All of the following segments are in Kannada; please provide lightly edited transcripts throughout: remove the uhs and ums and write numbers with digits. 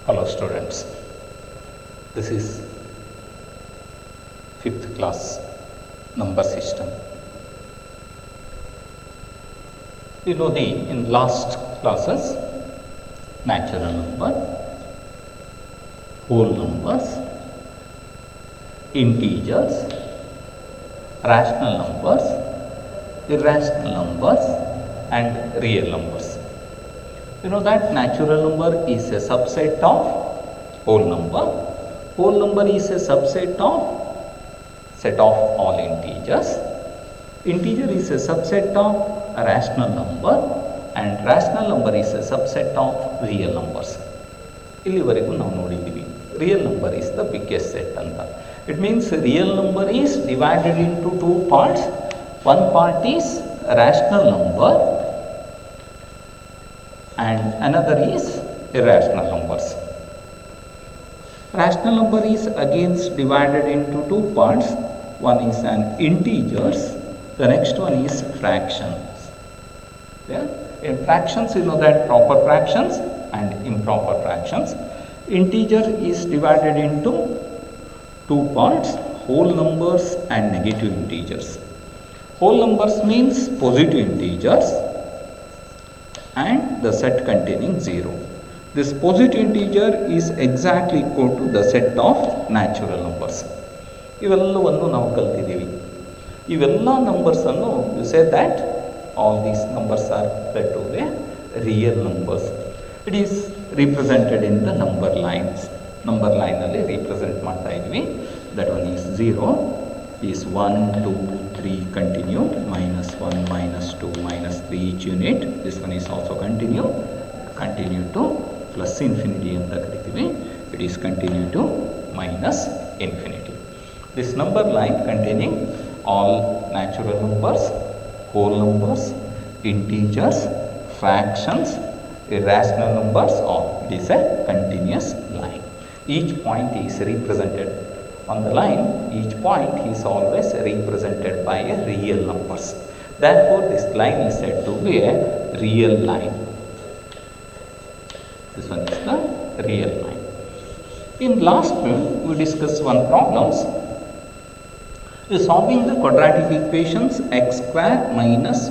Hello students, this is 5th class number system. You know in last classes, natural number, whole numbers, integers, rational numbers, irrational numbers and real numbers. You know that natural number is a subset of whole number. Whole number is a subset of set of all integers. Integer is a subset of a rational number and rational number is a subset of real numbers. ಇಲ್ಲಿವರೆಗೂ ನಾವು ನೋಡಿದ್ದೀವಿ real number is the biggest set ಅಂತ. It means real number is divided into two parts. One part is rational number and another is irrational numbers. Rational number is again divided into two parts. One is an integers, the next one is fractions. Yeah? In fractions, you know that proper fractions and improper fractions. Integer is divided into two parts, whole numbers and negative integers. Whole numbers means positive integers and the set containing 0. This positive integer is exactly equal to the set of natural numbers. ಇವೆಲ್ಲವನ್ನು ನಾವು ಕಲ್ತಿದ್ದೀವಿ. ಇವೆಲ್ಲ ನಂಬರ್ಸ್ ಅನ್ನು you say that all these numbers are red to a real numbers. It is represented in the number lines. Number ಲೈನಲ್ಲಿ ರಿಪ್ರೆಸೆಂಟ್ ಮಾಡ್ತಾ ಇದ್ವಿ. That one is 0, is 1, 2, 3 continue, minus 1, minus 2, minus 3 each unit. This one is also continue to plus infinity anta karithivi. It is continue to minus infinity. This number line containing all natural numbers, whole numbers, integers, fractions, irrational numbers, or it is a continuous line. Each point is represented on the line. Each point is always represented by a real numbers. Therefore, this line is said to be a real line. This one is the real line. In last period, we discussed one problems. We are solving the quadratic equations x square minus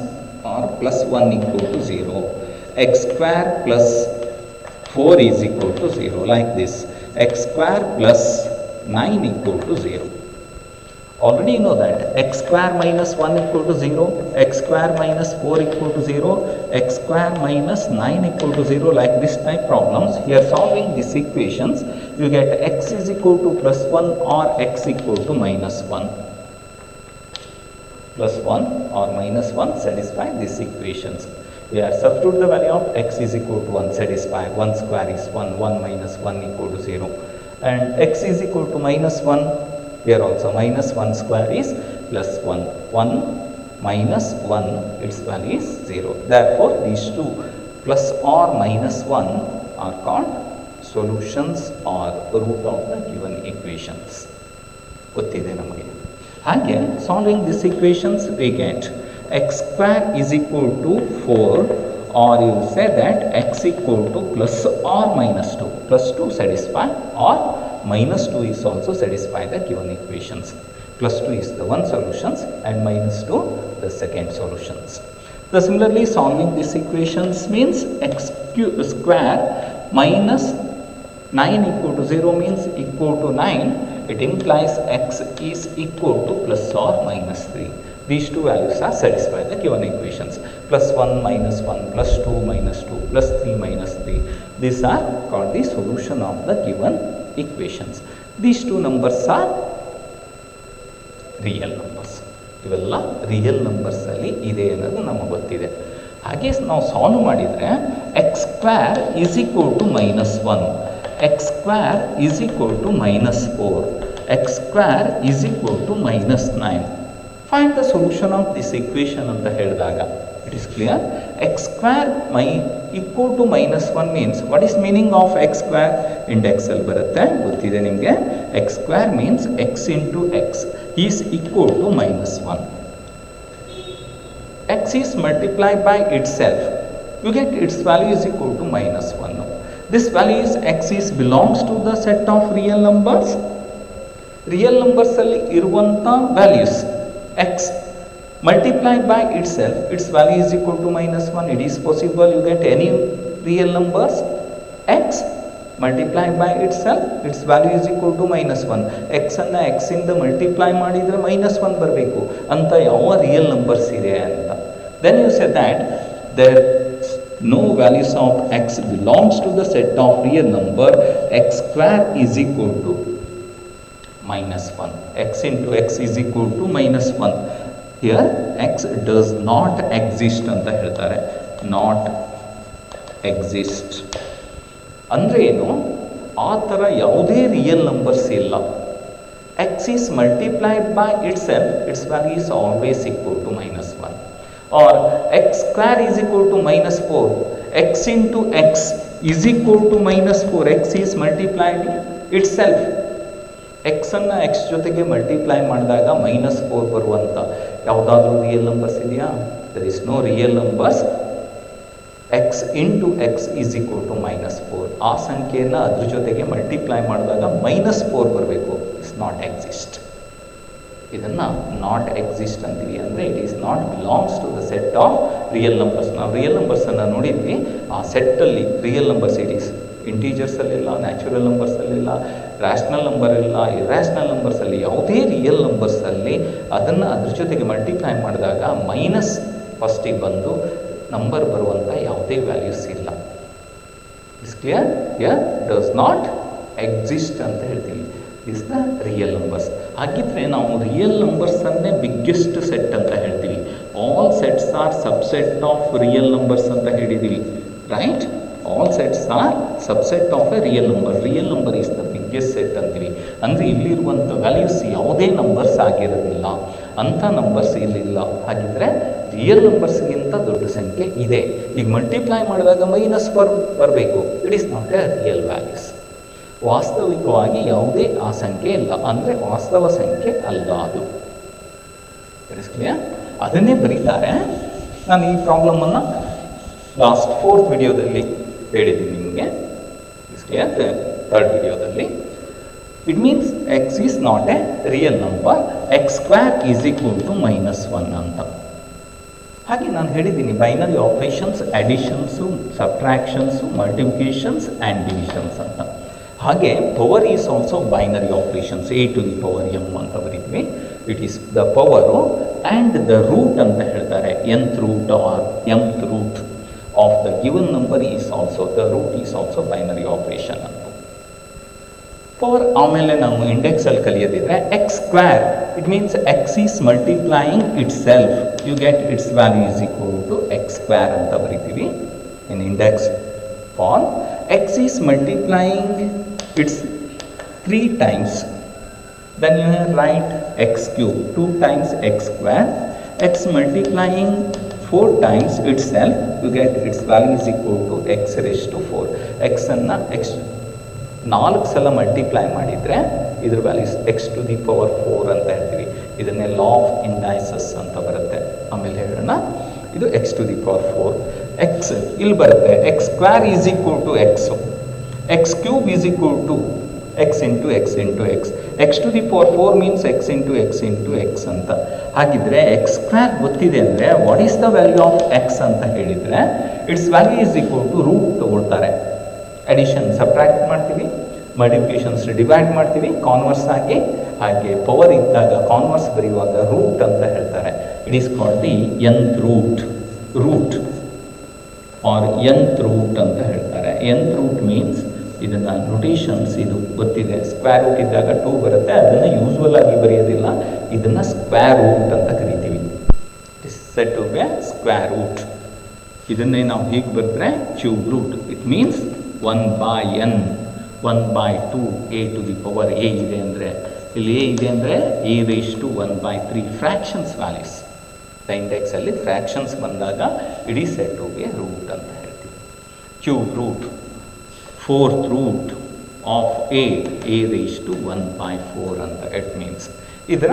or plus 1 equal to 0. X square plus 4 is equal to 0, like this. X square plus 9 equal to 0. Already you know that x square minus 1 equal to 0, x square minus 4 equal to 0, x square minus 9 equal to 0, like this type problems. Here solving these equations, you get x is equal to plus 1 or x equal to minus 1. Plus 1 or minus 1 satisfy these equations. We are substitute the value of x is equal to 1 satisfy. 1 square is 1, 1 minus 1 equal to 0. And x is equal to minus 1, here also minus 1 square is plus 1, 1 minus 1, its value is 0. Therefore, these two plus or minus 1 are called solutions or root of the given equations. ಗೊತ್ತಿದೆ ನಮಗೆ. ಹಾಗೆ solving these equations we get x square is equal to 4, or you say that x equal to plus or minus 2. Plus 2 satisfy or minus 2 is also satisfy the given equations. Plus 2 is the one solutions and minus 2 the second solutions. So similarly solving these equations means x square minus 9 equal to 0 means equal to 9. It implies x is equal to plus or minus 3. These two values are satisfy the given equations. Plus 1 minus 1, plus 2 minus 2, plus 3 minus 3. These are called the solution of the given equations. These two numbers are real numbers. ಇವೆಲ್ಲ ರಿಯಲ್ ನಂಬರ್ಸ್ ಅಲ್ಲಿ ಇದೆ ಅನ್ನೋದು ನಮಗೆ ಗೊತ್ತಿದೆ. ಹಾಗೆ ನಾವು ಸಾಲ್ವ್ ಮಾಡಿದರೆ x square is equal to minus 1, x square is equal to minus 4, x square is equal to minus 9. Find the solution of this equation ಅಂತ ಹೇಳಿದಾಗ it is clear. X square equal to minus 1 means what is meaning of x square? Index ಅಲ್ಲಿ ಬರುತ್ತೆ, ಗೊತ್ತಿದೆ ನಿಮಗೆ. X square means x into x is equal to minus 1. X is multiplied by itself. You get its value is equal to minus 1. This value is x is belongs to the set of real numbers. Real ನಂಬರ್ಸಲ್ಲಿ ಇರುವಂಥ values x multiplied by itself, its value is equal to -1. It is possible you get any real numbers x multiplied by itself, its value is equal to -1. x ಅನ್ನು x ಇಂದ ಮಲ್ಟಿಪ್ಲೈ ಮಾಡಿದರೆ -1 ಬರಬೇಕು ಅಂತ ಯಾವ ರಿಯಲ್ ನಂಬರ್ಸ್ ಇದೆ ಅಂತ. Then you say that there no values of x belongs to the set of real number x square is equal to -1. x into x is equal to -1. Here x does not exist ಅಂತ ಹೇಳ್ತಾರೆ. not exist ಅಂದರೆ ಏನು, ಆ ಥರ ಯಾವುದೇ ರಿಯಲ್ ನಂಬರ್ಸ್ ಇಲ್ಲ. x is multiplied by itself, its value is always equal to -1. or x square is equal to -4. x into x is equal to -4. x is multiplied itself. x ಅನ್ನು x ಜೊತೆಗೆ ಮಲ್ಟಿಪ್ಲೈ ಮಾಡಿದಾಗ -4 ಬರುವಂಥ ಯಾವುದಾದ್ರೂ ರಿಯಲ್ ನಂಬರ್ಸ್ ಇದೆಯಾ? There is no real numbers x into x is equal to -4. ಆ ಸಂಖ್ಯೆಯನ್ನು ಅದ್ರ ಜೊತೆಗೆ ಮಲ್ಟಿಪ್ಲೈ ಮಾಡಿದಾಗ -4 ಬರಬೇಕು. It's not exist. ಇದನ್ನು ನಾಟ್ ಎಕ್ಸಿಸ್ಟ್ ಅಂತೀವಿ. ಅಂದರೆ it is not belongs to the set of real numbers. ನಾವು ರಿಯಲ್ ನಂಬರ್ಸನ್ನು ನೋಡಿದ್ವಿ. ಆ ಸೆಟ್ಟಲ್ಲಿ ರಿಯಲ್ ನಂಬರ್ಸ್ ಇಟ್ ಈಸ್ ಇಂಟೀಜರ್ಸಲ್ಲಿಲ್ಲ, ನ್ಯಾಚುರಲ್ ನಂಬರ್ಸಲ್ಲಿಲ್ಲ, ರ್ಯಾಷನಲ್ ನಂಬರ್ ಇಲ್ಲ, ಇರ್ಯಾಷನಲ್ ನಂಬರ್ಸಲ್ಲಿ ಯಾವುದೇ ರಿಯಲ್ ನಂಬರ್ಸಲ್ಲಿ ಅದನ್ನು ಅದ್ರ ಜೊತೆಗೆ ಮಲ್ಟಿಪ್ಲೈ ಮಾಡಿದಾಗ ಮೈನಸ್ ಫಸ್ಟಿಗೆ ಬಂದು ನಂಬರ್ ಬರುವಂಥ ಯಾವುದೇ ವ್ಯಾಲ್ಯೂಸ್ ಇಲ್ಲ. Is clear? Your does not exist ಅಂತ ಹೇಳ್ತೀವಿ. Is the real numbers. ಹಾಗಿದ್ರೆ ನಾವು ರಿಯಲ್ ನಂಬರ್ಸನ್ನೇ ಬಿಗ್ಗೆಸ್ಟ್ ಸೆಟ್ ಅಂತ ಹೇಳ್ತೀವಿ. All sets are subset of real numbers ಅಂತ ಹೇಳಿದ್ದೀವಿ, right? All sets are subset of a real number. Real number is the biggest set ಅಂತೀವಿ. ಅಂದರೆ ಇಲ್ಲಿರುವಂಥ ವ್ಯಾಲ್ಯೂಸ್ ಯಾವುದೇ ನಂಬರ್ಸ್ ಆಗಿರೋದಿಲ್ಲ, ಅಂಥ ನಂಬರ್ಸ್ ಇಲ್ಲಿಲ್ಲ. ಹಾಗಿದ್ರೆ ರಿಯಲ್ ನಂಬರ್ಸ್ಗಿಂತ ದೊಡ್ಡ ಸಂಖ್ಯೆ ಇದೆ. ಈಗ ಮಲ್ಟಿಪ್ಲೈ ಮಾಡಿದಾಗ -4 ಬರಬೇಕು. It is not a real values. ವಾಸ್ತವಿಕವಾಗಿ ಯಾವುದೇ ಆ ಸಂಖ್ಯೆ ಇಲ್ಲ, ಅಂದರೆ ವಾಸ್ತವ ಸಂಖ್ಯೆ ಅಲ್ಲ ಅದು. ಕ್ಲಿಯರ್? ಅದನ್ನೇ ಬರೀತಾರೆ. ನಾನು ಈ ಪ್ರಾಬ್ಲಮನ್ನು ಲಾಸ್ಟ್ 4th ವಿಡಿಯೋದಲ್ಲಿ ಹೇಳಿದ್ದೀನಿ ನಿಮಗೆ. ಕ್ಲಿಯರ್? 3rd ವಿಡಿಯೋದಲ್ಲಿ it means x is not a real number, x square is equal to -1 ಅಂತ. ಹಾಗೆ ನಾನು ಹೇಳಿದ್ದೀನಿ binary operations, additions, subtractions, multiplications and divisions ಅಂತ. ಹಾಗೆ power is also binary operations. a to the power m ಅಂತ ಬರೀತೀವಿ. It is the power and the root ಅಂತ ಹೇಳ್ತಾರೆ. nth root or mth root of the given number is also the root is also binary operation ಅಂತ. ಪವರ್ ಆಮೇಲೆ ನಾವು ಇಂಡೆಕ್ಸಲ್ಲಿ ಕಲಿಯೋದಿದ್ರೆ x square, it means x is multiplying itself, you get its value is equal to x square ಅಂತ ಬರೀತೀವಿ in index form. X is multiplying its 3 times, then you write x cube 2 times x square. X multiplying 4 times itself, you get its value is equal to x raised to 4. x ಅನ್ನು x 4 ಸಲ ಮಲ್ಟಿಪ್ಲೈ ಮಾಡಿದರೆ ಇದ್ರ values x to the power 4 ಅಂತ ಹೇಳ್ತೀವಿ. ಇದನ್ನೇ ಲಾ ಆಫ್ ಇಂಡೈಸಸ್ ಅಂತ ಬರುತ್ತೆ, ಆಮೇಲೆ ಹೇಳೋಣ. ಇದು x to the power 4. x ಇಲ್ಲಿ ಬರುತ್ತೆ x square is equal to x, x cube is equal to x into x into x. x to the power 4 means x into x into x ಅಂತ. ಹಾಗಿದ್ರೆ x ಸ್ಕ್ವೇರ್ ಗೊತ್ತಿದೆ ಅಂದರೆ what is the value of x ಅಂತ ಹೇಳಿದರೆ its value is equal to root ತಗೊಳ್ತಾರೆ. ಅಡಿಷನ್ ಸಬ್ಟ್ರಾಕ್ಟ್ ಮಾಡ್ತೀವಿ, ಮಲ್ಟಿಪ್ಲಿಕೇಶನ್ಸ್ ಡಿವೈಡ್ ಮಾಡ್ತೀವಿ ಕಾನ್ವರ್ಸ್ ಆಗಿ. ಹಾಗೆ ಪವರ್ ಇದ್ದಾಗ ಕಾನ್ವರ್ಸ್ ಬರೆಯುವಾಗ ರೂಟ್ ಅಂತ ಹೇಳ್ತಾರೆ. It is called the nth root, root or nth root ಅಂತ ಹೇಳ್ತಾರೆ. nth ರೂಟ್ ಮೀನ್ಸ್ ಇದನ್ನು ನೊಟೇಷನ್ಸ್ ಇದು ಗೊತ್ತಿದೆ. ಸ್ಕ್ವೇರ್ ರೂಟ್ ಇದ್ದಾಗ 2 ಬರುತ್ತೆ, ಅದನ್ನು ಯೂಸ್ವಲ್ ಆಗಿ ಬರೆಯೋದಿಲ್ಲ, ಇದನ್ನು ಸ್ಕ್ವೇರ್ ರೂಟ್ ಅಂತ ಕರಿತೀವಿ. Is said to be square root. ಇದನ್ನೇ ನಾವು ಹೀಗೆ ಬರೆದ್ರೆ cube root. It means 1/n 1/2 a to the power a ಇದೆ ಅಂದರೆ, ಇಲ್ಲಿ a ಇದೆ ಅಂದರೆ a raised to 1/3 fractions values. The ಇಂಡೆಕ್ಸಲ್ಲಿ ಫ್ರ್ಯಾಕ್ಷನ್ಸ್ ಬಂದಾಗ it is said to be root ಅಂತ ಹೇಳ್ತೀವಿ. Cube root 4th root of a raised to 1/4 ಅಂತ. ಇಟ್ ಮೀನ್ಸ್ ಇದರ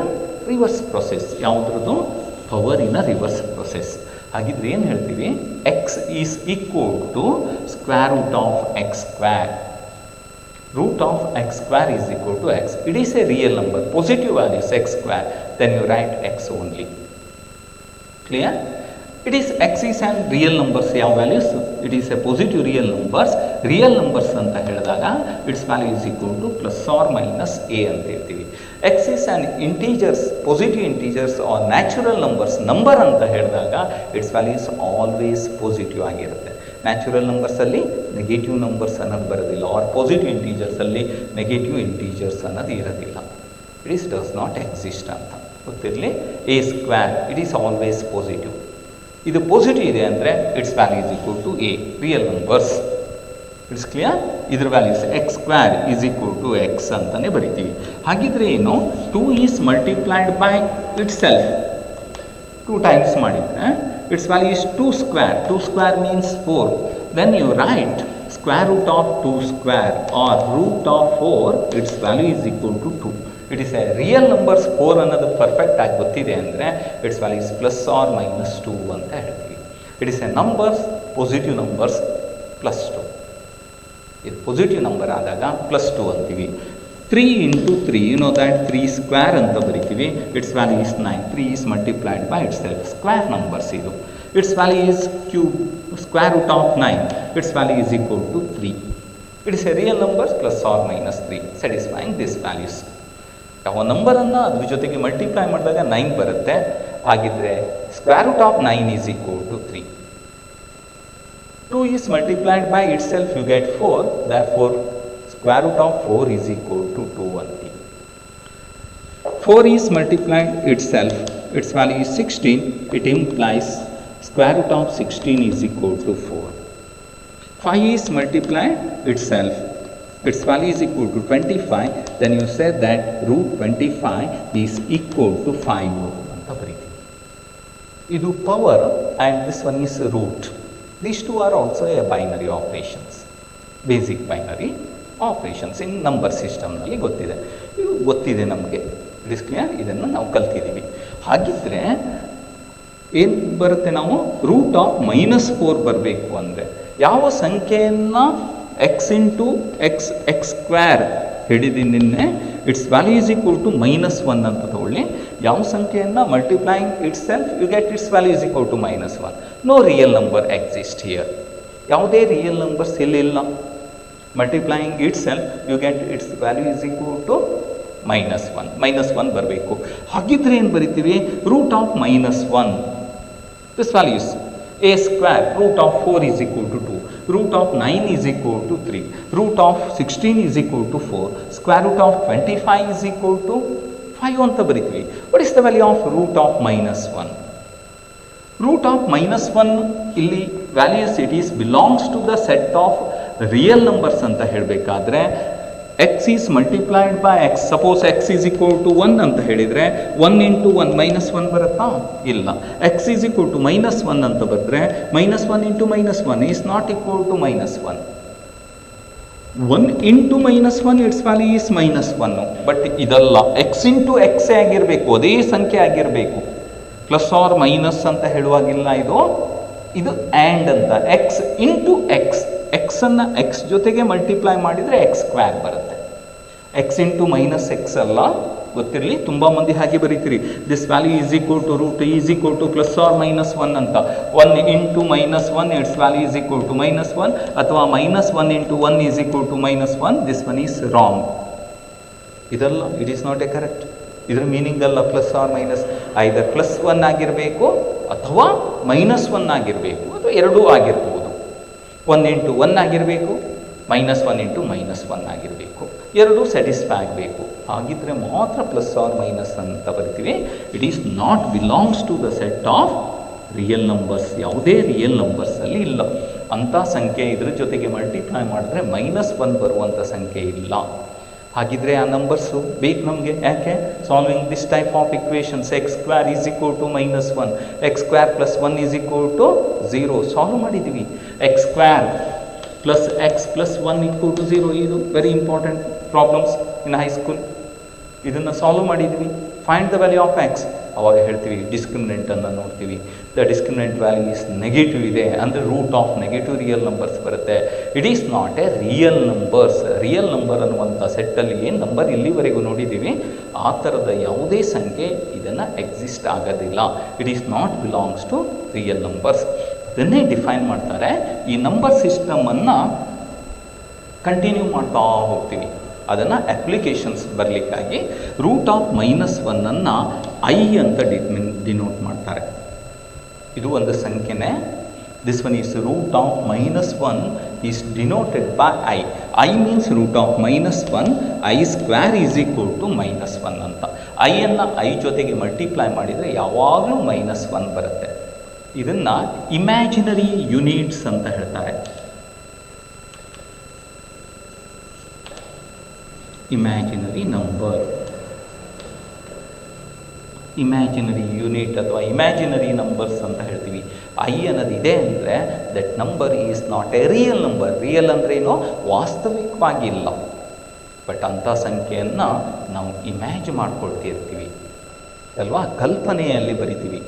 ರಿವರ್ಸ್ ಪ್ರೊಸೆಸ್. ಯಾವುದ್ರದ್ದು? ಪವರಿನ ರಿವರ್ಸ್ ಪ್ರೊಸೆಸ್. ಹಾಗಿದ್ರೆ ಏನು ಹೇಳ್ತೀವಿ, x is equal to square root of x square. Root of x square is equal to x. It is a real number, positive values x square, then you write x only. Clear? It is x is an real numbers. ಯಾವ values? It is a positive real numbers. Real numbers ಅಂತ ಹೇಳಿದಾಗ its value is equal to plus or minus a ಅಂತ ಹೇಳ್ತೀವಿ. x is an integers, positive integers or natural numbers. Number ಅಂತ ಹೇಳಿದಾಗ its value is always positive ಆಗಿರುತ್ತೆ. ನ್ಯಾಚುರಲ್ ನಂಬರ್ಸಲ್ಲಿ ನೆಗೆಟಿವ್ ನಂಬರ್ಸ್ ಅನ್ನೋದು ಬರೋದಿಲ್ಲ, ಆರ್ ಪಾಸಿಟಿವ್ ಇಂಟೀಜರ್ಸಲ್ಲಿ ನೆಗೆಟಿವ್ ಇಂಟೀಜರ್ಸ್ ಅನ್ನೋದು ಇರೋದಿಲ್ಲ. ಇಟ್ ಡಸ್ ನಾಟ್ ಎಕ್ಸಿಸ್ಟ್ ಅಂತ ಗೊತ್ತಿರಲಿ. A square it is always positive. ಇದು ಪಾಸಿಟಿವ್ ಇದೆ ಅಂದರೆ its value is equal to a, real numbers. It's clear. ಇದ್ರ values x square is equal to x ಅಂತಲೇ ಬರಿತೀವಿ. ಹಾಗಿದ್ರೆ ಏನು, 2 is multiplied by itself, 2 times ಮಾಡಿದರೆ its value is 2 square. 2 square means 4. Then you write square root of 2 square or root of 4, its value is equal to 2. It is a real numbers. 4 ಅನ್ನೋದು ಪರ್ಫೆಕ್ಟ್ ಆಗಿ ಗೊತ್ತಿದೆ ಅಂದರೆ its value is plus or minus 2 ಅಂತ ಹೇಳ್ತೀವಿ. It is a numbers, positive numbers plus 2. ಇದು ಪಾಸಿಟಿವ್ ನಂಬರ್ ಆದಾಗ ಪ್ಲಸ್ 2 ಅಂತೀವಿ. 3 into 3, you know that 3 square ಅಂತ ಬರಿತೀವಿ. Its value is 9. 3 is multiplied by itself. Square numbers ಇದು. Its value is cube, square root of 9. Its value is equal to 3. It is a real numbers plus or minus 3, satisfying these values. ಯಾವ ನಂಬರನ್ನು ಅದ್ರ ಜೊತೆಗೆ ಮಲ್ಟಿಪ್ಲೈ ಮಾಡಿದಾಗ 9 ಬರುತ್ತೆ. ಹಾಗಿದ್ರೆ square root of 9 is equal to 3. 2 is multiplied by itself, you get 4. Therefore square root of 4 is equal to 2 only. 4 is multiplied itself, its value is 16. It implies square root of 16 is equal to 4. 5 is multiplied itself, its value is equal to 25. Then you say that root 25 is equal to 5 ಅಂತ ಬರೀತೀವಿ. ಇದು power and this one is root. These two are also a binary operations, basic binary operations in number ಸಿಸ್ಟಮ್ನಲ್ಲಿ ಗೊತ್ತಿದೆ ನಮಗೆ. It is clear. ಇದನ್ನು ನಾವು ಕಲ್ತಿದ್ದೀವಿ. ಹಾಗಿದ್ರೆ ಏನು ಬರುತ್ತೆ, ನಾವು ರೂಟ್ ಆಫ್ -4 ಬರಬೇಕು ಅಂದರೆ ಯಾವ ಸಂಖ್ಯೆಯನ್ನು ಎಕ್ಸ್ ಇಂಟು ಎಕ್ಸ್ ಸ್ಕ್ವೇರ್ ಹಿಡಿದು ನಿನ್ನೆ its value is equal to -1 ಅಂತ ತಗೊಳ್ಳಿ. ಯಾವ ಸಂಖ್ಯೆಯನ್ನು multiplying itself you get its value is equal to -1. No real number exist here. ಯಾವುದೇ ರಿಯಲ್ ನಂಬರ್ಸ್ ಇಲ್ಲಿಲ್ಲ. Multiplying itself you get its value is equal to -1. -1 ಬರಬೇಕು. ಹಾಗಿದ್ರೆ ಏನು ಬರಿತೀವಿ, root of -1, this value is a square, root of 4 is equal to 2, root of 9 is equal to 3, root of 16 is equal to 4, square root of 25 is equal to 5 ಅಂತ ಬರಿತೀವಿ. what is the value of root of -1? root of -1 ಇಲ್ಲಿ values it is belongs to the set of real numbers ಅಂತ ಹೇಳಬೇಕಾದ್ರೆ x is multiplied by x. Suppose x is equal to 1 ಅಂತ ಹೇಳಿದರೆ 1 ಇಂಟು 1 -1 ಬರುತ್ತಾ? ಇಲ್ಲ. ಎಕ್ಸ್ ಈಸ್ ಈಕ್ವಲ್ ಟು -1 ಅಂತ ಬರೆದ್ರೆ -1 into -1 is not equal to -1. 1 into -1 its value is -1. But ಇದಲ್ಲ, ಎಕ್ಸ್ ಇಂಟು ಎಕ್ಸೇ ಆಗಿರಬೇಕು, ಅದೇ ಸಂಖ್ಯೆ ಆಗಿರಬೇಕು. ಪ್ಲಸ್ ಆರ್ ಮೈನಸ್ ಅಂತ ಹೇಳುವಾಗಿಲ್ಲ. ಇದು ಆ್ಯಂಡ್ ಅಂತ. ಎಕ್ಸ್ ಇಂಟು ಎಕ್ಸ್, ಎಕ್ಸನ್ನು ಎಕ್ಸ್ ಜೊತೆಗೆ ಮಲ್ಟಿಪ್ಲೈ ಮಾಡಿದರೆ ಎಕ್ಸ್ ಸ್ಕ್ವೇರ್ ಬರುತ್ತೆ. ಎಕ್ಸ್ ಇಂಟು -x ಅಲ್ಲ, ಗೊತ್ತಿರಲಿ. ತುಂಬ ಮಂದಿ ಹಾಗೆ ಬರೀತೀರಿ, this value is equal to root is equal to plus or -1 ಅಂತ. 1 into -1 its value is equal to -1 ಅಥವಾ -1 into 1 is equal to -1. This one is wrong. ಇದಲ್ಲ, it is not a correct. ಇದರ ಮೀನಿಂಗ್ ಅಲ್ಲ ಪ್ಲಸ್ ಆರ್ ಮೈನಸ್. ಐದರ್ +1 ಆಗಿರಬೇಕು ಅಥವಾ -1 ಆಗಿರಬೇಕು ಅಥವಾ ಎರಡೂ ಆಗಿರ್ಬೋದು. 1 ಇಂಟು 1 ಆಗಿರಬೇಕು, -1 ಇಂಟು -1 ಆಗಿರಬೇಕು. ಎರಡೂ ಸ್ಯಾಟಿಸ್ಫೈ ಆಗಬೇಕು. ಹಾಗಿದ್ರೆ ಮಾತ್ರ ಪ್ಲಸ್ ಆರ್ ಮೈನಸ್ ಅಂತ ಬರ್ತೀವಿ. It is not belongs to the set of real numbers. ಯಾವುದೇ ರಿಯಲ್ ನಂಬರ್ಸಲ್ಲಿ ಇಲ್ಲ ಅಂಥ ಸಂಖ್ಯೆ. ಇದ್ರ ಜೊತೆಗೆ ಮಲ್ಟಿಪ್ಲೈ ಮಾಡಿದ್ರೆ -1 ಬರುವಂಥ ಸಂಖ್ಯೆ ಇಲ್ಲ. ಹಾಗಿದ್ರೆ ಆ ನಂಬರ್ಸು ಬೇಕು ನಮಗೆ. ಯಾಕೆ? Solving this type of equations, x square is equal to -1, x square plus 1 is equal to 0 solve ಮಾಡಿದ್ದೀವಿ. X square plus x plus 1 equal to 0. ಇದು very important problems in high school. ಇದನ್ನು ಸಾಲ್ವ್ ಮಾಡಿದ್ವಿ. Find the value of x. ಅವಾಗ ಹೇಳ್ತೀವಿ ಡಿಸ್ಕ್ರಿಮಿನೆಂಟನ್ನು ನೋಡ್ತೀವಿ. The discriminant value is negative ಇದೆ ಅಂದರೆ root of negative real numbers ಬರುತ್ತೆ. It is not a real numbers. Real number ಅನ್ನುವಂಥ ಸೆಟ್ಟಲ್ಲಿ ಏನು ನಂಬರ್ ಇಲ್ಲಿವರೆಗೂ ನೋಡಿದ್ದೀವಿ ಆ ಥರದ ಯಾವುದೇ ಸಂಖ್ಯೆ ಇದನ್ನು ಎಕ್ಸಿಸ್ಟ್ ಆಗೋದಿಲ್ಲ. It is not belongs to real numbers. ಇದನ್ನೇ ಡಿಫೈನ್ ಮಾಡ್ತಾರೆ. ಈ ನಂಬರ್ ಸಿಸ್ಟಮನ್ನು ಕಂಟಿನ್ಯೂ ಮಾಡ್ತಾ ಹೋಗ್ತೀವಿ. ಅದನ್ನು ಅಪ್ಲಿಕೇಶನ್ಸ್ ಬರಲಿಕ್ಕಾಗಿ ರೂಟ್ ಆಫ್ -1 ಐ ಅಂತ ಡಿನೋಟ್ ಮಾಡ್ತಾರೆ. ಇದು ಒಂದು ಸಂಖ್ಯೆನೇ. This one is root of -1 is denoted by i. I means root of -1, i square is equal to -1 ಅಂತ. ಐಯನ್ನು ಐ ಜೊತೆಗೆ ಮಲ್ಟಿಪ್ಲೈ ಮಾಡಿದರೆ ಯಾವಾಗಲೂ -1 ಬರುತ್ತೆ. ಇದನ್ನು ಇಮ್ಯಾಜಿನರಿ ಯೂನಿಟ್ಸ್ ಅಂತ ಹೇಳ್ತಾರೆ. ಇಮ್ಯಾಜಿನರಿ ನಂಬರ್, ಇಮ್ಯಾಜಿನರಿ ಯೂನಿಟ್ ಅಥವಾ ಇಮ್ಯಾಜಿನರಿ ನಂಬರ್ಸ್ ಅಂತ ಹೇಳ್ತೀವಿ. ಐ ಅನ್ನೋದಿದೆ ಅಂದರೆ that number is not a real number. Real ಅಂದರೆ ಏನೋ ವಾಸ್ತವಿಕವಾಗಿ ಇಲ್ಲ, ಬಟ್ ಅಂಥ ಸಂಖ್ಯೆಯನ್ನು ನಾವು ಇಮ್ಯಾಜ್ ಮಾಡ್ಕೊಳ್ತಿರ್ತೀವಿ ಅಲ್ವಾ, ಕಲ್ಪನೆಯಲ್ಲಿ ಬರಿತೀವಿ.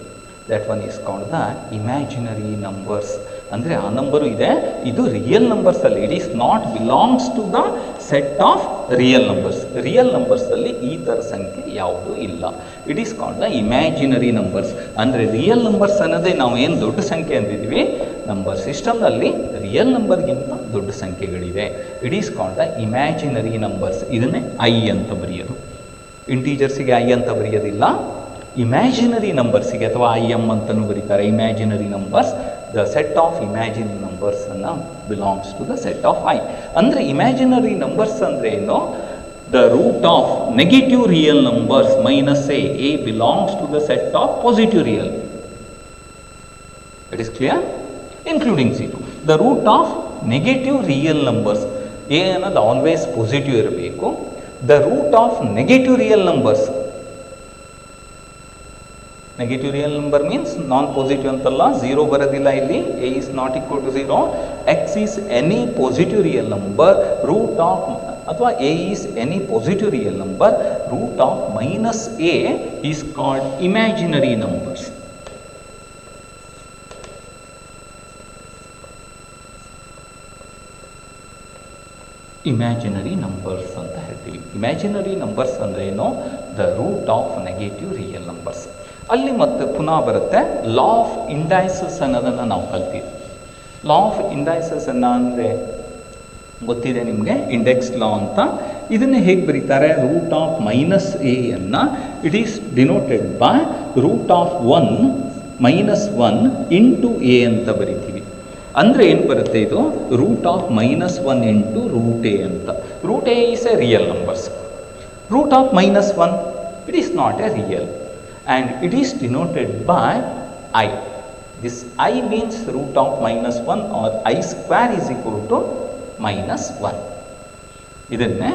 That one is called the imaginary numbers. ಅಂದರೆ ಆ ನಂಬರು ಇದೆ, ಇದು ರಿಯಲ್ ನಂಬರ್ಸಲ್ಲಿ. It is not belongs to the set of real numbers. Real ನಂಬರ್ಸಲ್ಲಿ ಈ ಥರ ಸಂಖ್ಯೆ ಯಾವುದೂ ಇಲ್ಲ. It is called the imaginary numbers. ಅಂದರೆ ರಿಯಲ್ ನಂಬರ್ಸ್ ಅನ್ನೋದೇ ನಾವು ಏನು ದೊಡ್ಡ ಸಂಖ್ಯೆ ಅಂದಿದ್ವಿ, ನಂಬರ್ ಸಿಸ್ಟಮ್ನಲ್ಲಿ ರಿಯಲ್ ನಂಬರ್ಗಿಂತ ದೊಡ್ಡ ಸಂಖ್ಯೆಗಳಿವೆ. It is called the imaginary numbers. ಇದನ್ನೇ ಐ ಅಂತ ಬರೆಯೋದು. ಇಂಟೀಜರ್ಸಿಗೆ ಐ ಅಂತ ಬರೆಯೋದಿಲ್ಲ, ಇಮ್ಯಾಜಿನರಿ ನಂಬರ್ಸಿಗೆ ಅಥವಾ ಐ ಎಮ್ ಅಂತಲೂ ಬರೀತಾರೆ. Imaginary numbers, the set of imaginary numbers ಅನ್ನು belongs to the set of i. ಅಂದರೆ ಇಮ್ಯಾಜಿನರಿ ನಂಬರ್ಸ್ ಅಂದರೆ ಏನು, the root of negative real numbers -a belongs to the set of positive real. It is clear, including 0. The root of negative real numbers, a ಅನ್ನೋದು ಆಲ್ವೇಸ್ ಪಾಸಿಟಿವ್ ಇರಬೇಕು. The root of negative real numbers, negative real number means non positive ಅಂತಲ್ಲ, 0 ಬರೋದಿಲ್ಲ ಇಲ್ಲಿ. a is not equal to 0. x is any positive real number, root of ಅಥವಾ a is any positive real number, root of -a is called imaginary numbers. Imaginary numbers ಅಂತ ಹೇಳ್ತೀವಿ. ಇಮ್ಯಾಜಿನರಿ ನಂಬರ್ಸ್ ಅಂದರೆ ಏನು, the root of negative real numbers. ಅಲ್ಲಿ ಮತ್ತೆ ಪುನಃ ಬರುತ್ತೆ ಲಾ ಆಫ್ ಇಂಡೈಸಸ್ ಅನ್ನೋದನ್ನು ನಾವು ಕಲ್ತೀವಿ. ಲಾ ಆಫ್ ಇಂಡೈಸಸ್ ಅಂದರೆ ಗೊತ್ತಿದೆ ನಿಮಗೆ, ಇಂಡೆಕ್ಸ್ ಲಾ ಅಂತ. ಇದನ್ನು ಹೇಗೆ ಬರೀತಾರೆ, ರೂಟ್ ಆಫ್ -a ಅನ್ನು it is denoted by root of 1 -1 into a ಅಂತ ಬರಿತೀವಿ. ಅಂದರೆ ಏನು ಬರುತ್ತೆ ಇದು, root of -1 into root a ಅಂತ. Root a is a real numbers. Root of -1 it is not a real and it is denoted by I. This I means root of -1 or I square is equal to -1. ಇದನ್ನೇ